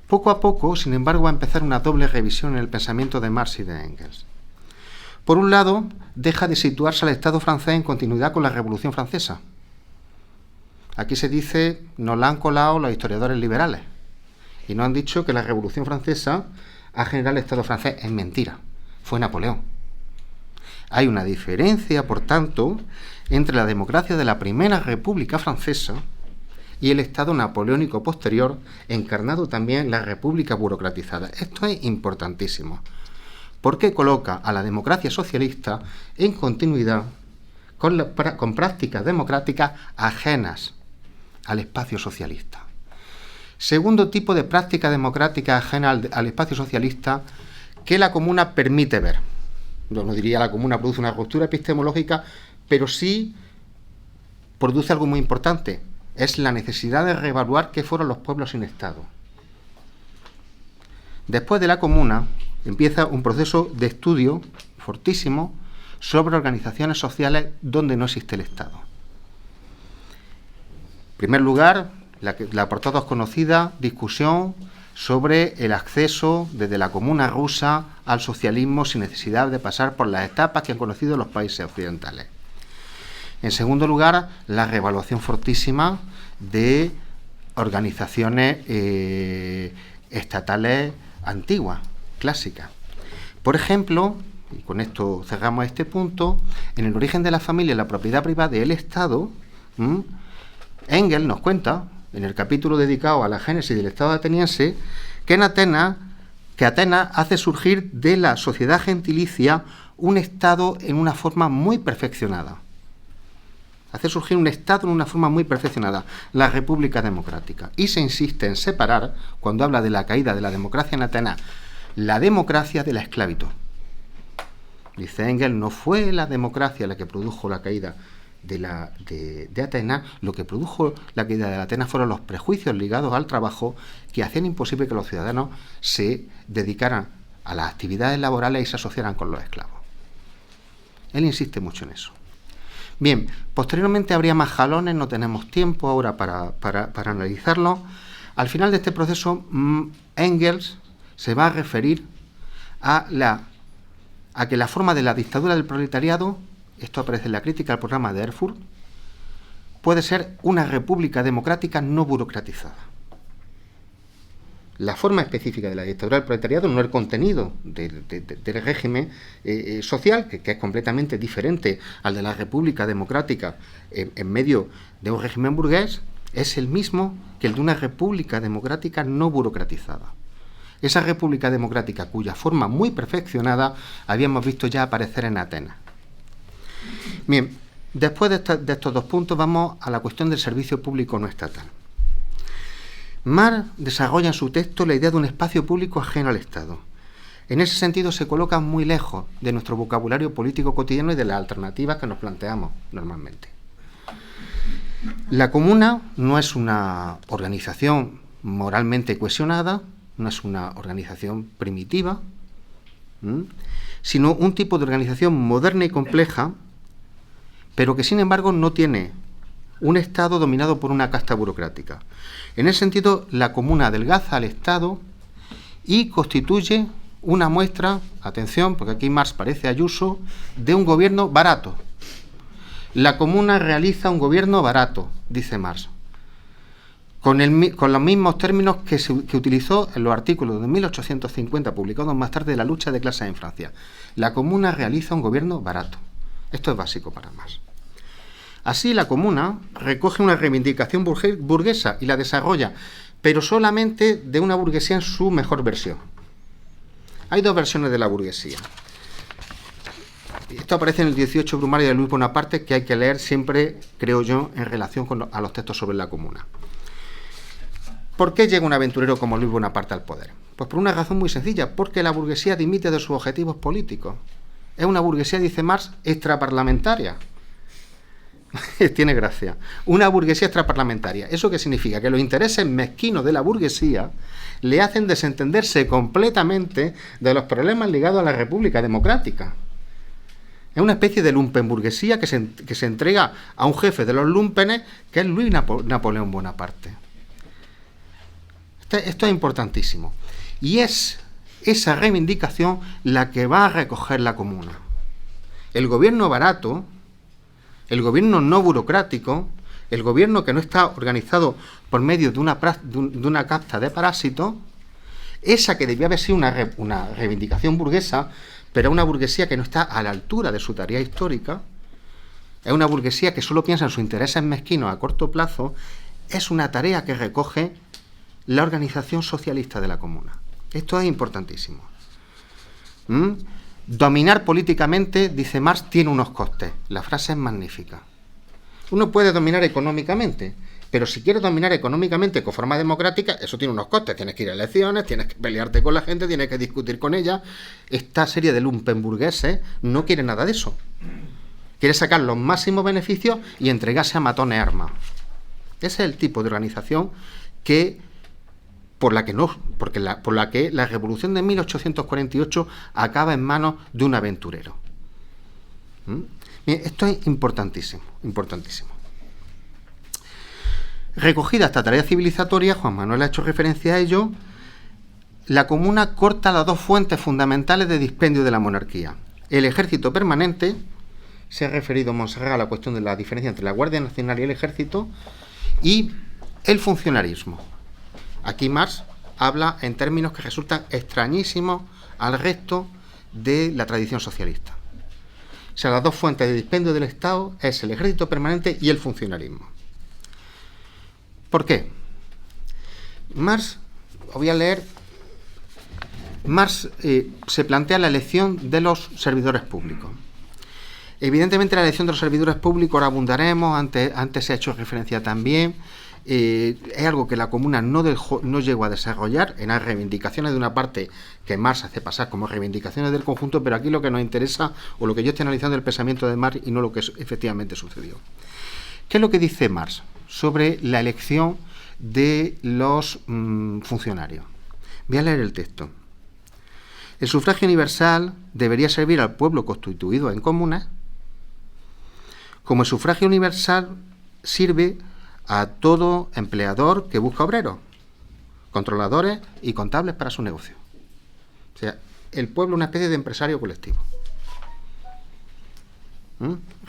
Poco a poco, sin embargo, va a empezar una doble revisión en el pensamiento de Marx y de Engels. Por un lado, deja de situarse al Estado francés en continuidad con la Revolución Francesa. Aquí se dice, nos la han colado los historiadores liberales y nos han dicho que la Revolución Francesa ha generado el Estado francés. Es mentira, fue Napoleón. Hay una diferencia, por tanto, entre la democracia de la Primera República Francesa y el Estado napoleónico posterior, encarnado también en la República burocratizada. Esto es importantísimo, porque coloca a la democracia socialista en continuidad con prácticas democráticas ajenas al espacio socialista. Segundo tipo de práctica democrática ajena al espacio socialista que la Comuna permite ver. No diría la Comuna produce una ruptura epistemológica, pero sí produce algo muy importante. Es la necesidad de reevaluar qué fueron los pueblos sin Estado. Después de la Comuna empieza un proceso de estudio fortísimo sobre organizaciones sociales donde no existe el Estado. En primer lugar, la por todos conocida discusión sobre el acceso desde la Comuna rusa al socialismo sin necesidad de pasar por las etapas que han conocido los países occidentales. En segundo lugar, la reevaluación fortísima de organizaciones estatales antiguas, clásicas. Por ejemplo, y con esto cerramos este punto, en el origen de la familia, la propiedad privada y el Estado, Engels nos cuenta, en el capítulo dedicado a la génesis del Estado ateniense, que Atenas hace surgir de la sociedad gentilicia un Estado en una forma muy perfeccionada. Hace surgir un Estado en una forma muy perfeccionada, la República Democrática. Y se insiste en separar, cuando habla de la caída de la democracia en Atenas, la democracia de la esclavitud. Dice Engels, no fue la democracia la que produjo la caída de Atenas, lo que produjo la caída de Atenas fueron los prejuicios ligados al trabajo que hacían imposible que los ciudadanos se dedicaran a las actividades laborales y se asociaran con los esclavos. Él insiste mucho en eso. Bien, posteriormente habría más jalones, no tenemos tiempo ahora para analizarlo. Al final de este proceso, Engels se va a referir a que la forma de la dictadura del proletariado, esto aparece en la crítica al programa de Erfurt, puede ser una república democrática no burocratizada. La forma específica de la dictadura del proletariado, no el contenido del régimen social, que es completamente diferente al de la república democrática en medio de un régimen burgués, es el mismo que el de una república democrática no burocratizada. Esa república democrática cuya forma muy perfeccionada habíamos visto ya aparecer en Atenas. Bien, después de estos dos puntos vamos a la cuestión del servicio público no estatal. Marx desarrolla en su texto la idea de un espacio público ajeno al Estado. En ese sentido se coloca muy lejos de nuestro vocabulario político cotidiano y de las alternativas que nos planteamos normalmente. La comuna no es una organización moralmente cohesionada, no es una organización primitiva, sino un tipo de organización moderna y compleja, pero que sin embargo no tiene un Estado dominado por una casta burocrática. En ese sentido, la comuna adelgaza al Estado y constituye una muestra, atención, porque aquí Marx parece Ayuso, de un gobierno barato. La comuna realiza un gobierno barato, dice Marx, con los mismos términos que utilizó en los artículos de 1850, publicados más tarde de la lucha de clases en Francia. La comuna realiza un gobierno barato. Esto es básico para Marx. Así, la comuna recoge una reivindicación burguesa y la desarrolla, pero solamente de una burguesía en su mejor versión. Hay dos versiones de la burguesía. Esto aparece en el 18 Brumario de Luis Bonaparte, que hay que leer siempre, creo yo, en relación a los textos sobre la comuna. ¿Por qué llega un aventurero como Luis Bonaparte al poder? Pues por una razón muy sencilla, porque la burguesía dimite de sus objetivos políticos. Es una burguesía, dice Marx, extraparlamentaria. Tiene gracia. Una burguesía extraparlamentaria. ¿Eso qué significa? Que los intereses mezquinos de la burguesía le hacen desentenderse completamente de los problemas ligados a la República Democrática. Es una especie de lumpenburguesía que se entrega a un jefe de los lumpenes, que es Luis Napoleón Bonaparte. Esto es importantísimo. Y es esa reivindicación la que va a recoger la comuna. El gobierno barato, el gobierno no burocrático, el gobierno que no está organizado por medio de una casta de parásitos, esa que debía haber sido una reivindicación burguesa, pero una burguesía que no está a la altura de su tarea histórica, es una burguesía que solo piensa en sus intereses mezquinos a corto plazo, es una tarea que recoge la organización socialista de la comuna. Esto es importantísimo. Dominar políticamente, dice Marx, tiene unos costes. La frase es magnífica. Uno puede dominar económicamente, pero si quieres dominar económicamente con forma democrática, eso tiene unos costes. Tienes que ir a elecciones, tienes que pelearte con la gente, tienes que discutir con ella. Esta serie de lumpenburgueses no quiere nada de eso. Quiere sacar los máximos beneficios y entregarse a matones armas. Ese es el tipo de organización por la que la revolución de 1848 acaba en manos de un aventurero. Bien, esto es importantísimo, importantísimo. Recogida esta tarea civilizatoria, Juan Manuel ha hecho referencia a ello, la comuna corta las dos fuentes fundamentales de dispendio de la monarquía. El ejército permanente, se ha referido Montserrat a la cuestión de la diferencia entre la Guardia Nacional y el ejército, y el funcionarismo. Aquí Marx habla en términos que resultan extrañísimos al resto de la tradición socialista. O sea, las dos fuentes de dispendio del Estado es el ejército permanente y el funcionalismo. ¿Por qué? Marx, os voy a leer, Marx se plantea la elección de los servidores públicos. Evidentemente la elección de los servidores públicos, ahora abundaremos, antes se ha hecho referencia también, es algo que la Comuna no llegó a desarrollar en las reivindicaciones de una parte que Marx hace pasar como reivindicaciones del conjunto, pero aquí lo que nos interesa, o lo que yo estoy analizando, es el pensamiento de Marx y no lo que efectivamente sucedió. ¿Qué es lo que dice Marx sobre la elección de los funcionarios? Voy a leer el texto. El sufragio universal debería servir al pueblo constituido en comunas, como el sufragio universal sirve a todo empleador que busca obreros, controladores y contables para su negocio. O sea, el pueblo es una especie de empresario colectivo.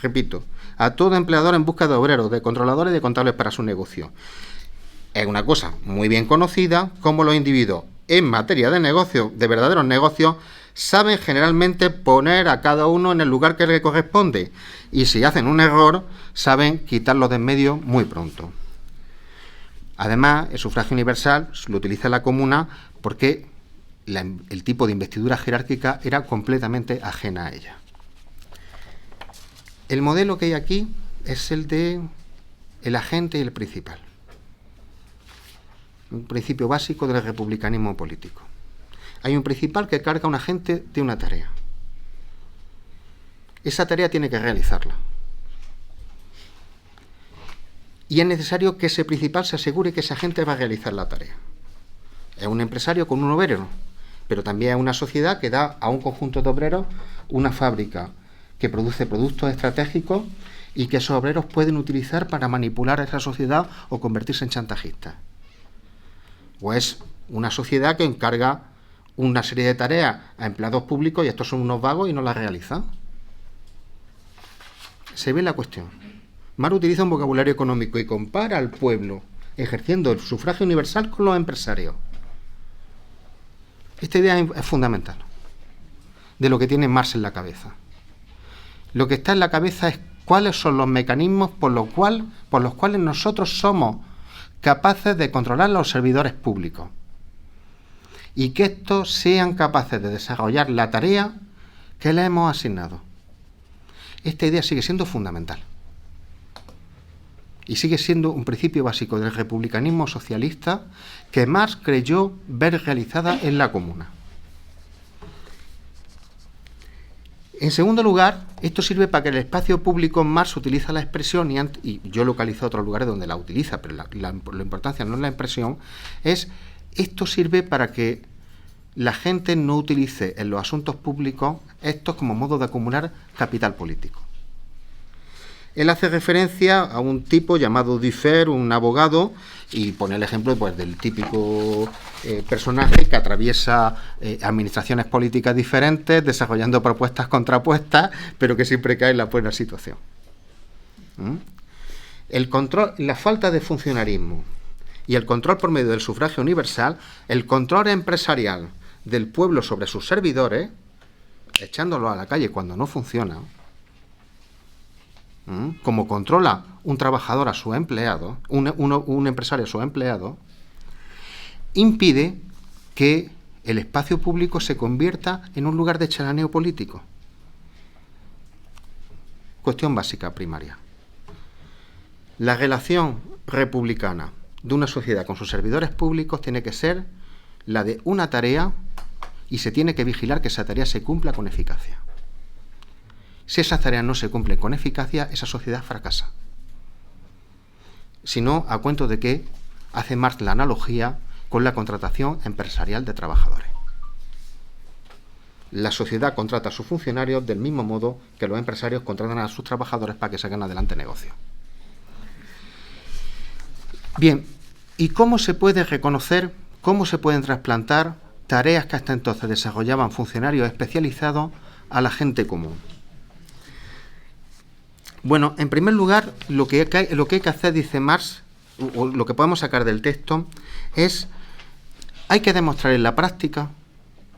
Repito, a todo empleador en busca de obreros, de controladores y de contables para su negocio. Es una cosa muy bien conocida como los individuos en materia de negocio, de verdaderos negocios, saben generalmente poner a cada uno en el lugar que le corresponde, y si hacen un error, saben quitarlo de en medio muy pronto. Además, el sufragio universal lo utiliza la Comuna porque el tipo de investidura jerárquica era completamente ajena a ella. El modelo que hay aquí es el de el agente y el principal. Un principio básico del republicanismo político. Hay un principal que carga a un agente de una tarea. Esa tarea tiene que realizarla. Y es necesario que ese principal se asegure que ese agente va a realizar la tarea. Es un empresario con un obrero, pero también es una sociedad que da a un conjunto de obreros una fábrica que produce productos estratégicos y que esos obreros pueden utilizar para manipular a esa sociedad o convertirse en chantajistas. O es una sociedad que encarga una serie de tareas a empleados públicos y estos son unos vagos y no las realizan. Se ve la cuestión. Marx utiliza un vocabulario económico y compara al pueblo ejerciendo el sufragio universal con los empresarios. Esta idea es fundamental de lo que tiene Marx en la cabeza. Lo que está en la cabeza es cuáles son los mecanismos por los cuales nosotros somos capaces de controlar a los servidores públicos y que estos sean capaces de desarrollar la tarea que les hemos asignado. Esta idea sigue siendo fundamental y sigue siendo un principio básico del republicanismo socialista que Marx creyó ver realizada en la Comuna. En segundo lugar, esto sirve para que el espacio público Marx utiliza la expresión, y yo localizo otros lugares donde la utiliza, pero la importancia no es la expresión, esto sirve para que la gente no utilice en los asuntos públicos estos como modo de acumular capital político. Él hace referencia a un tipo llamado Differ, un abogado, y pone el ejemplo pues, del típico personaje que atraviesa administraciones políticas diferentes, desarrollando propuestas contrapuestas, pero que siempre cae en la buena situación. El control, la falta de funcionarismo y el control por medio del sufragio universal, el control empresarial del pueblo sobre sus servidores, echándolos a la calle cuando no funciona, como controla un trabajador a su empleado, un empresario a su empleado, impide que el espacio público se convierta en un lugar de chalaneo político. Cuestión básica primaria. La relación republicana de una sociedad con sus servidores públicos tiene que ser la de una tarea y se tiene que vigilar que esa tarea se cumpla con eficacia. Si esas tareas no se cumplen con eficacia, esa sociedad fracasa. Si no, ¿a cuento de qué hace Marx la analogía con la contratación empresarial de trabajadores? La sociedad contrata a sus funcionarios del mismo modo que los empresarios contratan a sus trabajadores para que saquen adelante negocios. Bien, ¿y cómo se puede reconocer, cómo se pueden trasplantar tareas que hasta entonces desarrollaban funcionarios especializados a la gente común? Bueno, en primer lugar, lo que hay que hacer, dice Marx, o lo que podemos sacar del texto, es hay que demostrar en la práctica,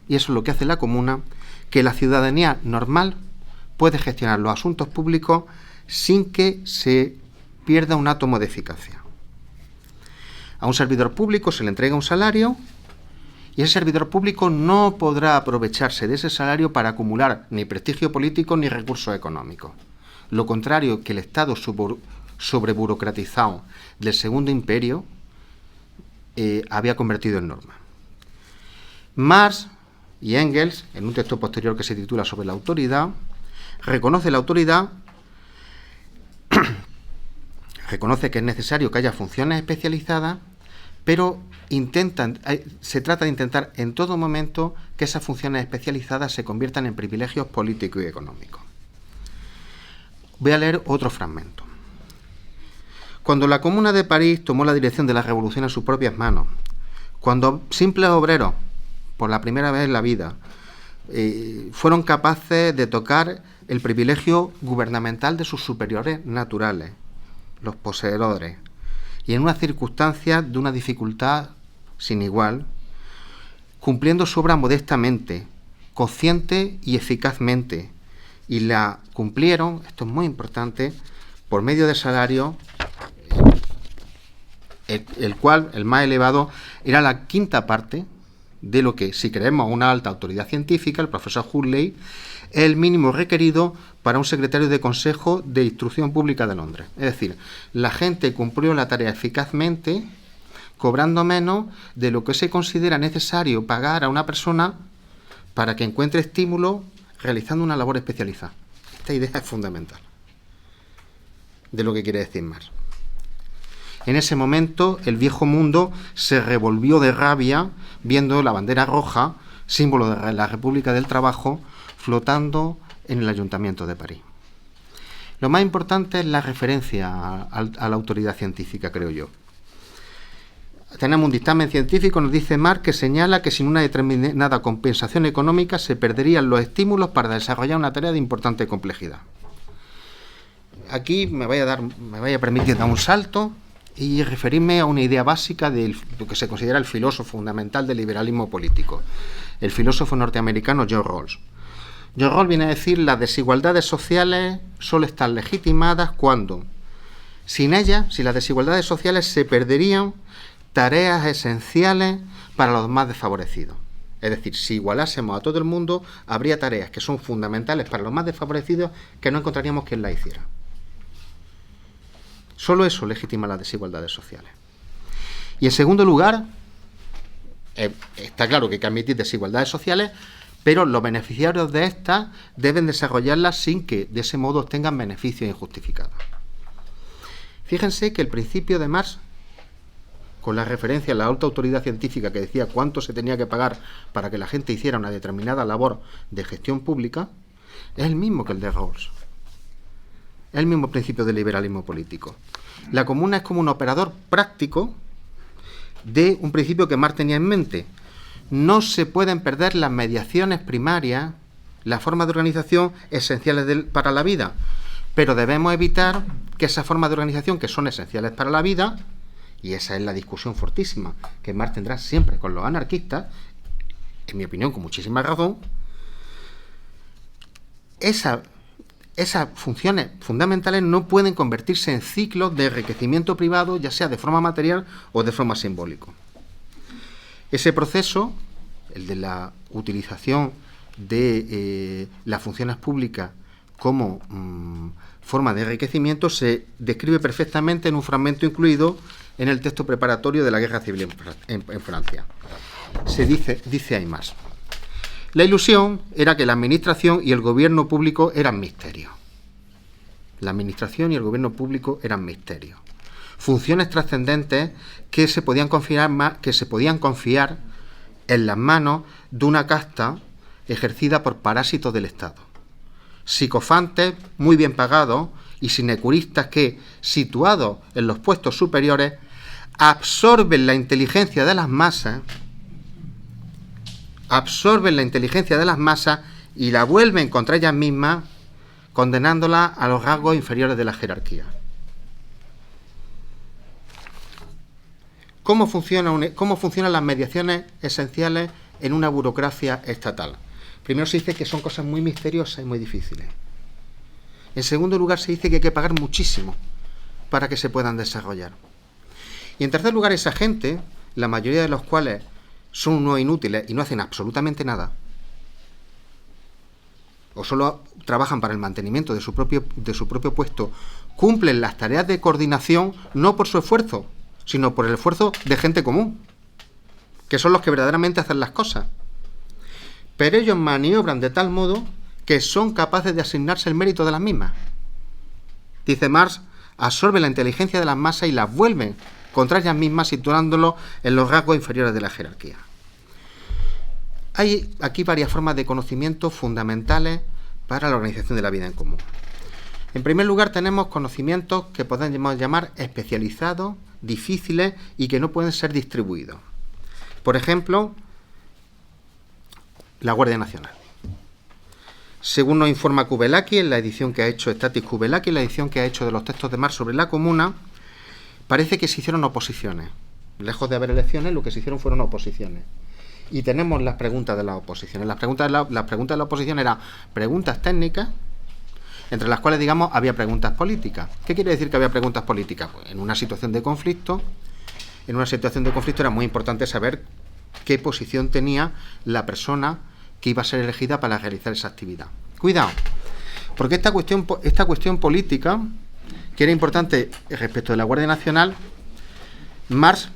y eso es lo que hace la comuna, que la ciudadanía normal puede gestionar los asuntos públicos sin que se pierda un átomo de eficacia. A un servidor público se le entrega un salario y ese servidor público no podrá aprovecharse de ese salario para acumular ni prestigio político ni recursos económicos. Lo contrario que el Estado sobreburocratizado del Segundo Imperio había convertido en norma. Marx y Engels, en un texto posterior que se titula Sobre la autoridad, reconoce la autoridad, reconoce que es necesario que haya funciones especializadas, pero se trata de intentar en todo momento que esas funciones especializadas se conviertan en privilegios políticos y económicos. Voy a leer otro fragmento. Cuando la Comuna de París tomó la dirección de la revolución en sus propias manos, cuando simples obreros, por la primera vez en la vida, fueron capaces de tocar el privilegio gubernamental de sus superiores naturales, los poseedores, y en unas circunstancias de una dificultad sin igual, cumpliendo su obra modestamente, consciente y eficazmente, y la cumplieron, esto es muy importante, por medio de salario, el cual, el más elevado, era la quinta parte de lo que, si creemos una alta autoridad científica, el profesor Hurley, es el mínimo requerido para un secretario de Consejo de Instrucción Pública de Londres. Es decir, la gente cumplió la tarea eficazmente, cobrando menos de lo que se considera necesario pagar a una persona para que encuentre estímulo realizando una labor especializada. Esta idea es fundamental de lo que quiere decir Marx. En ese momento, el viejo mundo se revolvió de rabia viendo la bandera roja, símbolo de la República del Trabajo, flotando en el Ayuntamiento de París. Lo más importante es la referencia a la autoridad científica, creo yo. Tenemos un dictamen científico, nos dice Marx, que señala que sin una determinada compensación económica se perderían los estímulos para desarrollar una tarea de importante complejidad. Aquí me voy a permitir dar un salto y referirme a una idea básica de lo que se considera el filósofo fundamental del liberalismo político, el filósofo norteamericano John Rawls. John Rawls viene a decir: las desigualdades sociales solo están legitimadas cuando, sin ellas, sin las desigualdades sociales, se perderían tareas esenciales para los más desfavorecidos. Es decir, si igualásemos a todo el mundo, habría tareas que son fundamentales para los más desfavorecidos que no encontraríamos quien las hiciera. Solo eso legitima las desigualdades sociales. Y en segundo lugar, está claro que hay que admitir desigualdades sociales, pero los beneficiarios de estas deben desarrollarlas sin que de ese modo obtengan beneficios injustificados. Fíjense que el principio de Marx, con la referencia a la alta autoridad científica que decía cuánto se tenía que pagar para que la gente hiciera una determinada labor de gestión pública, es el mismo que el de Rawls. Es el mismo principio del liberalismo político. La comuna es como un operador práctico de un principio que Marx tenía en mente. No se pueden perder las mediaciones primarias, las formas de organización esenciales para la vida, pero debemos evitar que esas formas de organización que son esenciales para la vida, y esa es la discusión fortísima que Marx tendrá siempre con los anarquistas, en mi opinión con muchísima razón, esas funciones fundamentales no pueden convertirse en ciclos de enriquecimiento privado, ya sea de forma material o de forma simbólica. Ese proceso, el de la utilización de las funciones públicas como forma de enriquecimiento, se describe perfectamente en un fragmento incluido en el texto preparatorio de la Guerra Civil en Francia. Se dice ahí más. La ilusión era que la administración y el gobierno público eran misterios. La administración y el gobierno público eran misterios. Funciones trascendentes que se podían confiar en las manos de una casta ejercida por parásitos del Estado. Psicofantes muy bien pagados y sinecuristas que, situados en los puestos superiores, absorben la inteligencia de las masas y la vuelven contra ellas mismas, condenándolas a los rasgos inferiores de la jerarquía. ¿Cómo funcionan las mediaciones esenciales en una burocracia estatal? Primero se dice que son cosas muy misteriosas y muy difíciles. En segundo lugar se dice que hay que pagar muchísimo para que se puedan desarrollar. Y en tercer lugar, esa gente, la mayoría de los cuales son unos inútiles y no hacen absolutamente nada, o solo trabajan para el mantenimiento de su propio puesto, cumplen las tareas de coordinación no por su esfuerzo, sino por el esfuerzo de gente común, que son los que verdaderamente hacen las cosas. Pero ellos maniobran de tal modo que son capaces de asignarse el mérito de las mismas. Dice Marx, absorben la inteligencia de las masas y las vuelven contra ellas mismas, situándolos en los rasgos inferiores de la jerarquía. Hay aquí varias formas de conocimiento fundamentales para la organización de la vida en común. En primer lugar, tenemos conocimientos que podemos llamar especializados, difíciles y que no pueden ser distribuidos. Por ejemplo, la Guardia Nacional. Según nos informa Kubelaki, en la edición que ha hecho Statis Kubelaki, en la edición que ha hecho de los textos de Marx sobre la comuna, parece que se hicieron oposiciones. Lejos de haber elecciones, lo que se hicieron fueron oposiciones. Y tenemos las preguntas de las oposiciones. Las preguntas de la oposición eran preguntas técnicas, entre las cuales, digamos, había preguntas políticas. ¿Qué quiere decir que había preguntas políticas? Pues en una situación de conflicto era muy importante saber qué posición tenía la persona que iba a ser elegida para realizar esa actividad. Cuidado, porque esta cuestión política, que era importante respecto de la Guardia Nacional, Marx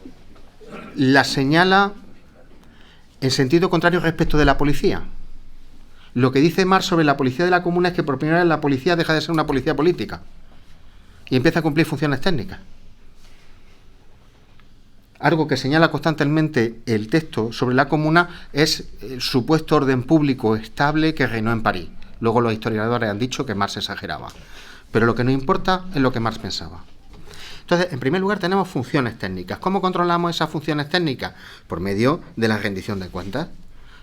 la señala en sentido contrario respecto de la policía. Lo que dice Marx sobre la policía de la comuna es que por primera vez la policía deja de ser una policía política y empieza a cumplir funciones técnicas. Algo que señala constantemente el texto sobre la comuna es el supuesto orden público estable que reinó en París. Luego los historiadores han dicho que Marx exageraba. Pero lo que nos importa es lo que Marx pensaba. Entonces, en primer lugar, tenemos funciones técnicas. ¿Cómo controlamos esas funciones técnicas? Por medio de la rendición de cuentas.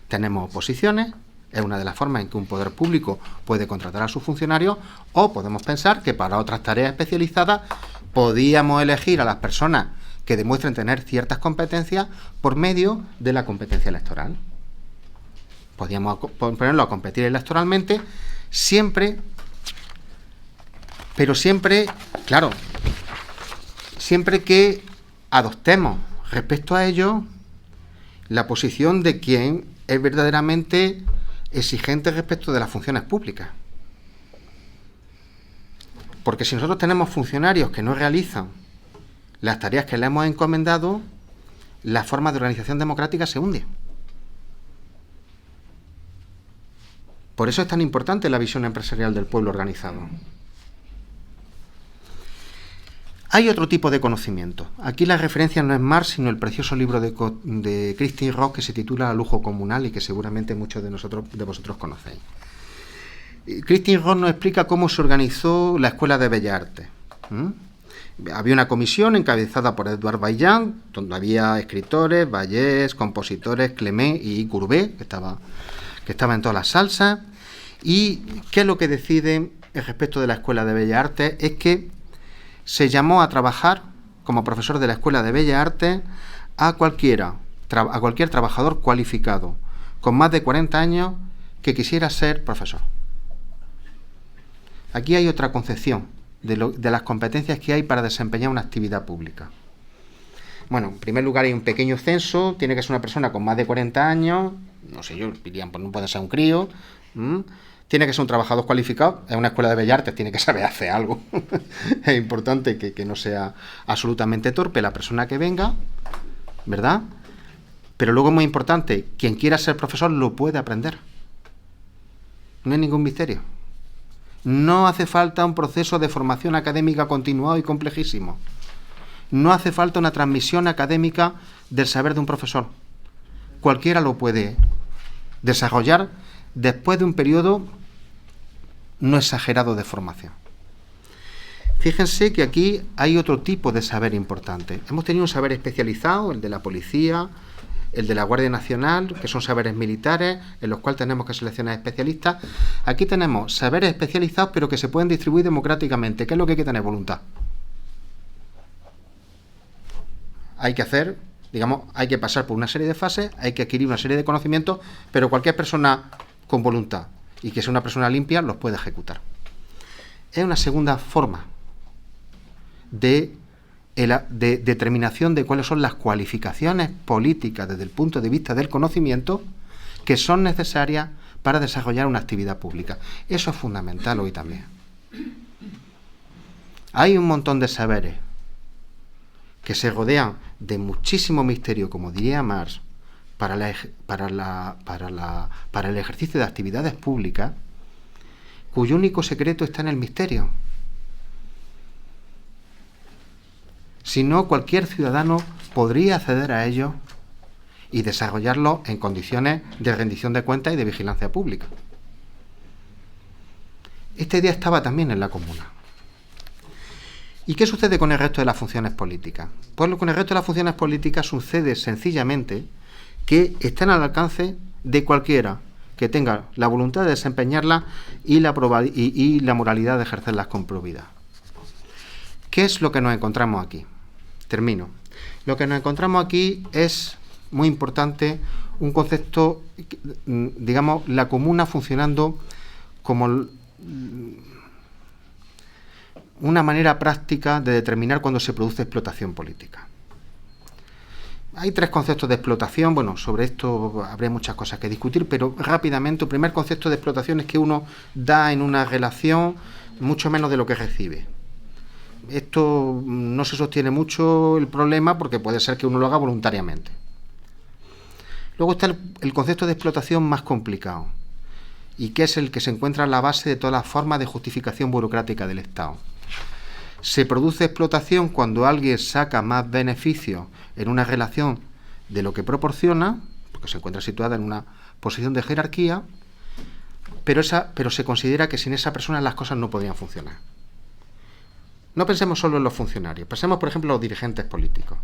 Tenemos oposiciones, es una de las formas en que un poder público puede contratar a sus funcionarios, o podemos pensar que para otras tareas especializadas podíamos elegir a las personas que demuestren tener ciertas competencias por medio de la competencia electoral. Podíamos ponerlo a competir electoralmente siempre, claro, siempre que adoptemos respecto a ello la posición de quien es verdaderamente exigente respecto de las funciones públicas. Porque si nosotros tenemos funcionarios que no realizan las tareas que le hemos encomendado, la forma de organización democrática se hunde. Por eso es tan importante la visión empresarial del pueblo organizado. Hay otro tipo de conocimiento. Aquí la referencia no es Marx, sino el precioso libro de Christine Roth que se titula Lujo Comunal y que seguramente muchos de vosotros conocéis. Christine Roth nos explica cómo se organizó la Escuela de Bellas Artes. Había una comisión encabezada por Edouard Vaillant, donde había escritores, Vallès, compositores, Clement y Courbet, que estaba en todas las salsas. ¿Y qué es lo que deciden respecto de la Escuela de Bellas Artes? Es que se llamó a trabajar como profesor de la Escuela de Bellas Artes a cualquier trabajador cualificado, con más de 40 años, que quisiera ser profesor. Aquí hay otra concepción de las competencias que hay para desempeñar una actividad pública. Bueno, en primer lugar hay un pequeño censo, tiene que ser una persona con más de 40 años, no sé, yo diría, pues no puede ser un crío, tiene que ser un trabajador cualificado, en una escuela de bellas artes tiene que saber hacer algo. Es importante que no sea absolutamente torpe la persona que venga, ¿verdad? Pero luego es muy importante, quien quiera ser profesor lo puede aprender. No hay ningún misterio. No hace falta un proceso de formación académica continuado y complejísimo. No hace falta una transmisión académica del saber de un profesor. Cualquiera lo puede desarrollar después de un periodo no exagerado de formación. Fíjense que aquí hay otro tipo de saber importante. Hemos tenido un saber especializado, el de la policía, el de la Guardia Nacional, que son saberes militares, en los cuales tenemos que seleccionar especialistas. Aquí tenemos saberes especializados, pero que se pueden distribuir democráticamente. ¿Qué es lo que hay que tener? Voluntad. hay que hacer, digamos, hay que pasar por una serie de fases, hay que adquirir una serie de conocimientos, pero cualquier persona con voluntad y que sea una persona limpia los puede ejecutar. Es una segunda forma de determinación de cuáles son las cualificaciones políticas desde el punto de vista del conocimiento que son necesarias para desarrollar una actividad pública. Eso es fundamental hoy también. Hay un montón de saberes que se rodean de muchísimo misterio, como diría Marx, para el ejercicio de actividades públicas, cuyo único secreto está en el misterio. Si no, cualquier ciudadano podría acceder a ello y desarrollarlo en condiciones de rendición de cuentas y de vigilancia pública. Esta idea estaba también en la Comuna. ¿Y qué sucede con el resto de las funciones políticas? Pues con el resto de las funciones políticas sucede sencillamente que están al alcance de cualquiera que tenga la voluntad de desempeñarlas y la moralidad de ejercerlas con probidad. ¿Qué es lo que nos encontramos aquí? Termino. Lo que nos encontramos aquí es muy importante, un concepto, digamos, la comuna funcionando como una manera práctica de determinar cuándo se produce explotación política. Hay tres conceptos de explotación, bueno, sobre esto habría muchas cosas que discutir, pero rápidamente, el primer concepto de explotación es que uno da en una relación mucho menos de lo que recibe. Esto no se sostiene mucho el problema porque puede ser que uno lo haga voluntariamente. Luego está el concepto de explotación más complicado y que es el que se encuentra en la base de todas las formas de justificación burocrática del Estado. Se produce explotación cuando alguien saca más beneficio en una relación de lo que proporciona, porque se encuentra situada en una posición de jerarquía, pero se considera que sin esa persona las cosas no podrían funcionar. No pensemos solo en los funcionarios, pensemos, por ejemplo, en los dirigentes políticos.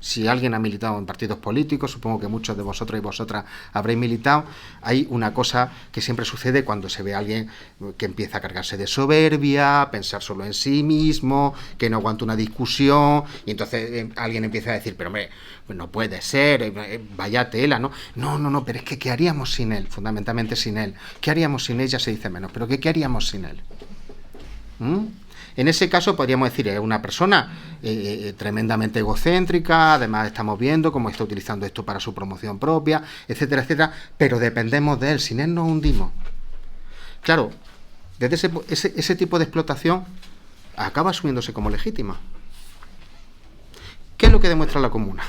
Si alguien ha militado en partidos políticos, supongo que muchos de vosotros y vosotras habréis militado, hay una cosa que siempre sucede cuando se ve a alguien que empieza a cargarse de soberbia, a pensar solo en sí mismo, que no aguanta una discusión, y entonces alguien empieza a decir, pero hombre, no puede ser, vaya tela, ¿no? No, pero es que ¿qué haríamos sin él? Fundamentalmente sin él. ¿Qué haríamos sin él? Ya se dice menos, pero ¿qué haríamos sin él? En ese caso podríamos decir, es una persona tremendamente egocéntrica, además estamos viendo cómo está utilizando esto para su promoción propia, etcétera, etcétera, pero dependemos de él, sin él nos hundimos. Claro, desde ese tipo de explotación acaba asumiéndose como legítima. ¿Qué es lo que demuestra la Comuna?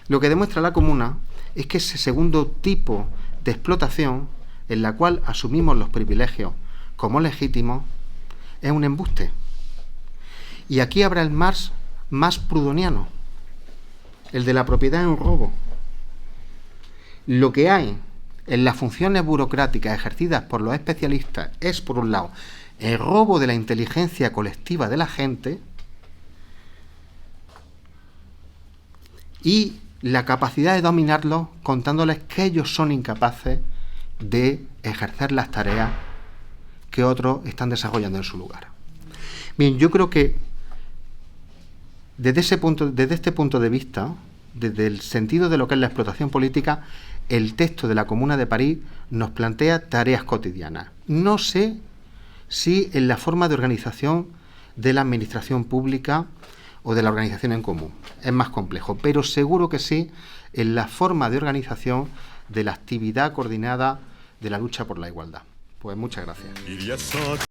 Lo que demuestra la Comuna es que ese segundo tipo de explotación, en la cual asumimos los privilegios como legítimos, es un embuste. Y aquí habrá el Marx más prudoniano. El de la propiedad es un robo. Lo que hay en las funciones burocráticas ejercidas por los especialistas es, por un lado, el robo de la inteligencia colectiva de la gente y la capacidad de dominarlos contándoles que ellos son incapaces de ejercer las tareas que otros están desarrollando en su lugar. Bien, yo creo que desde este punto de vista, desde el sentido de lo que es la explotación política, el texto de la Comuna de París nos plantea tareas cotidianas. No sé si en la forma de organización de la administración pública o de la organización en común. Es más complejo, pero seguro que sí en la forma de organización de la actividad coordinada de la lucha por la igualdad. Pues muchas gracias.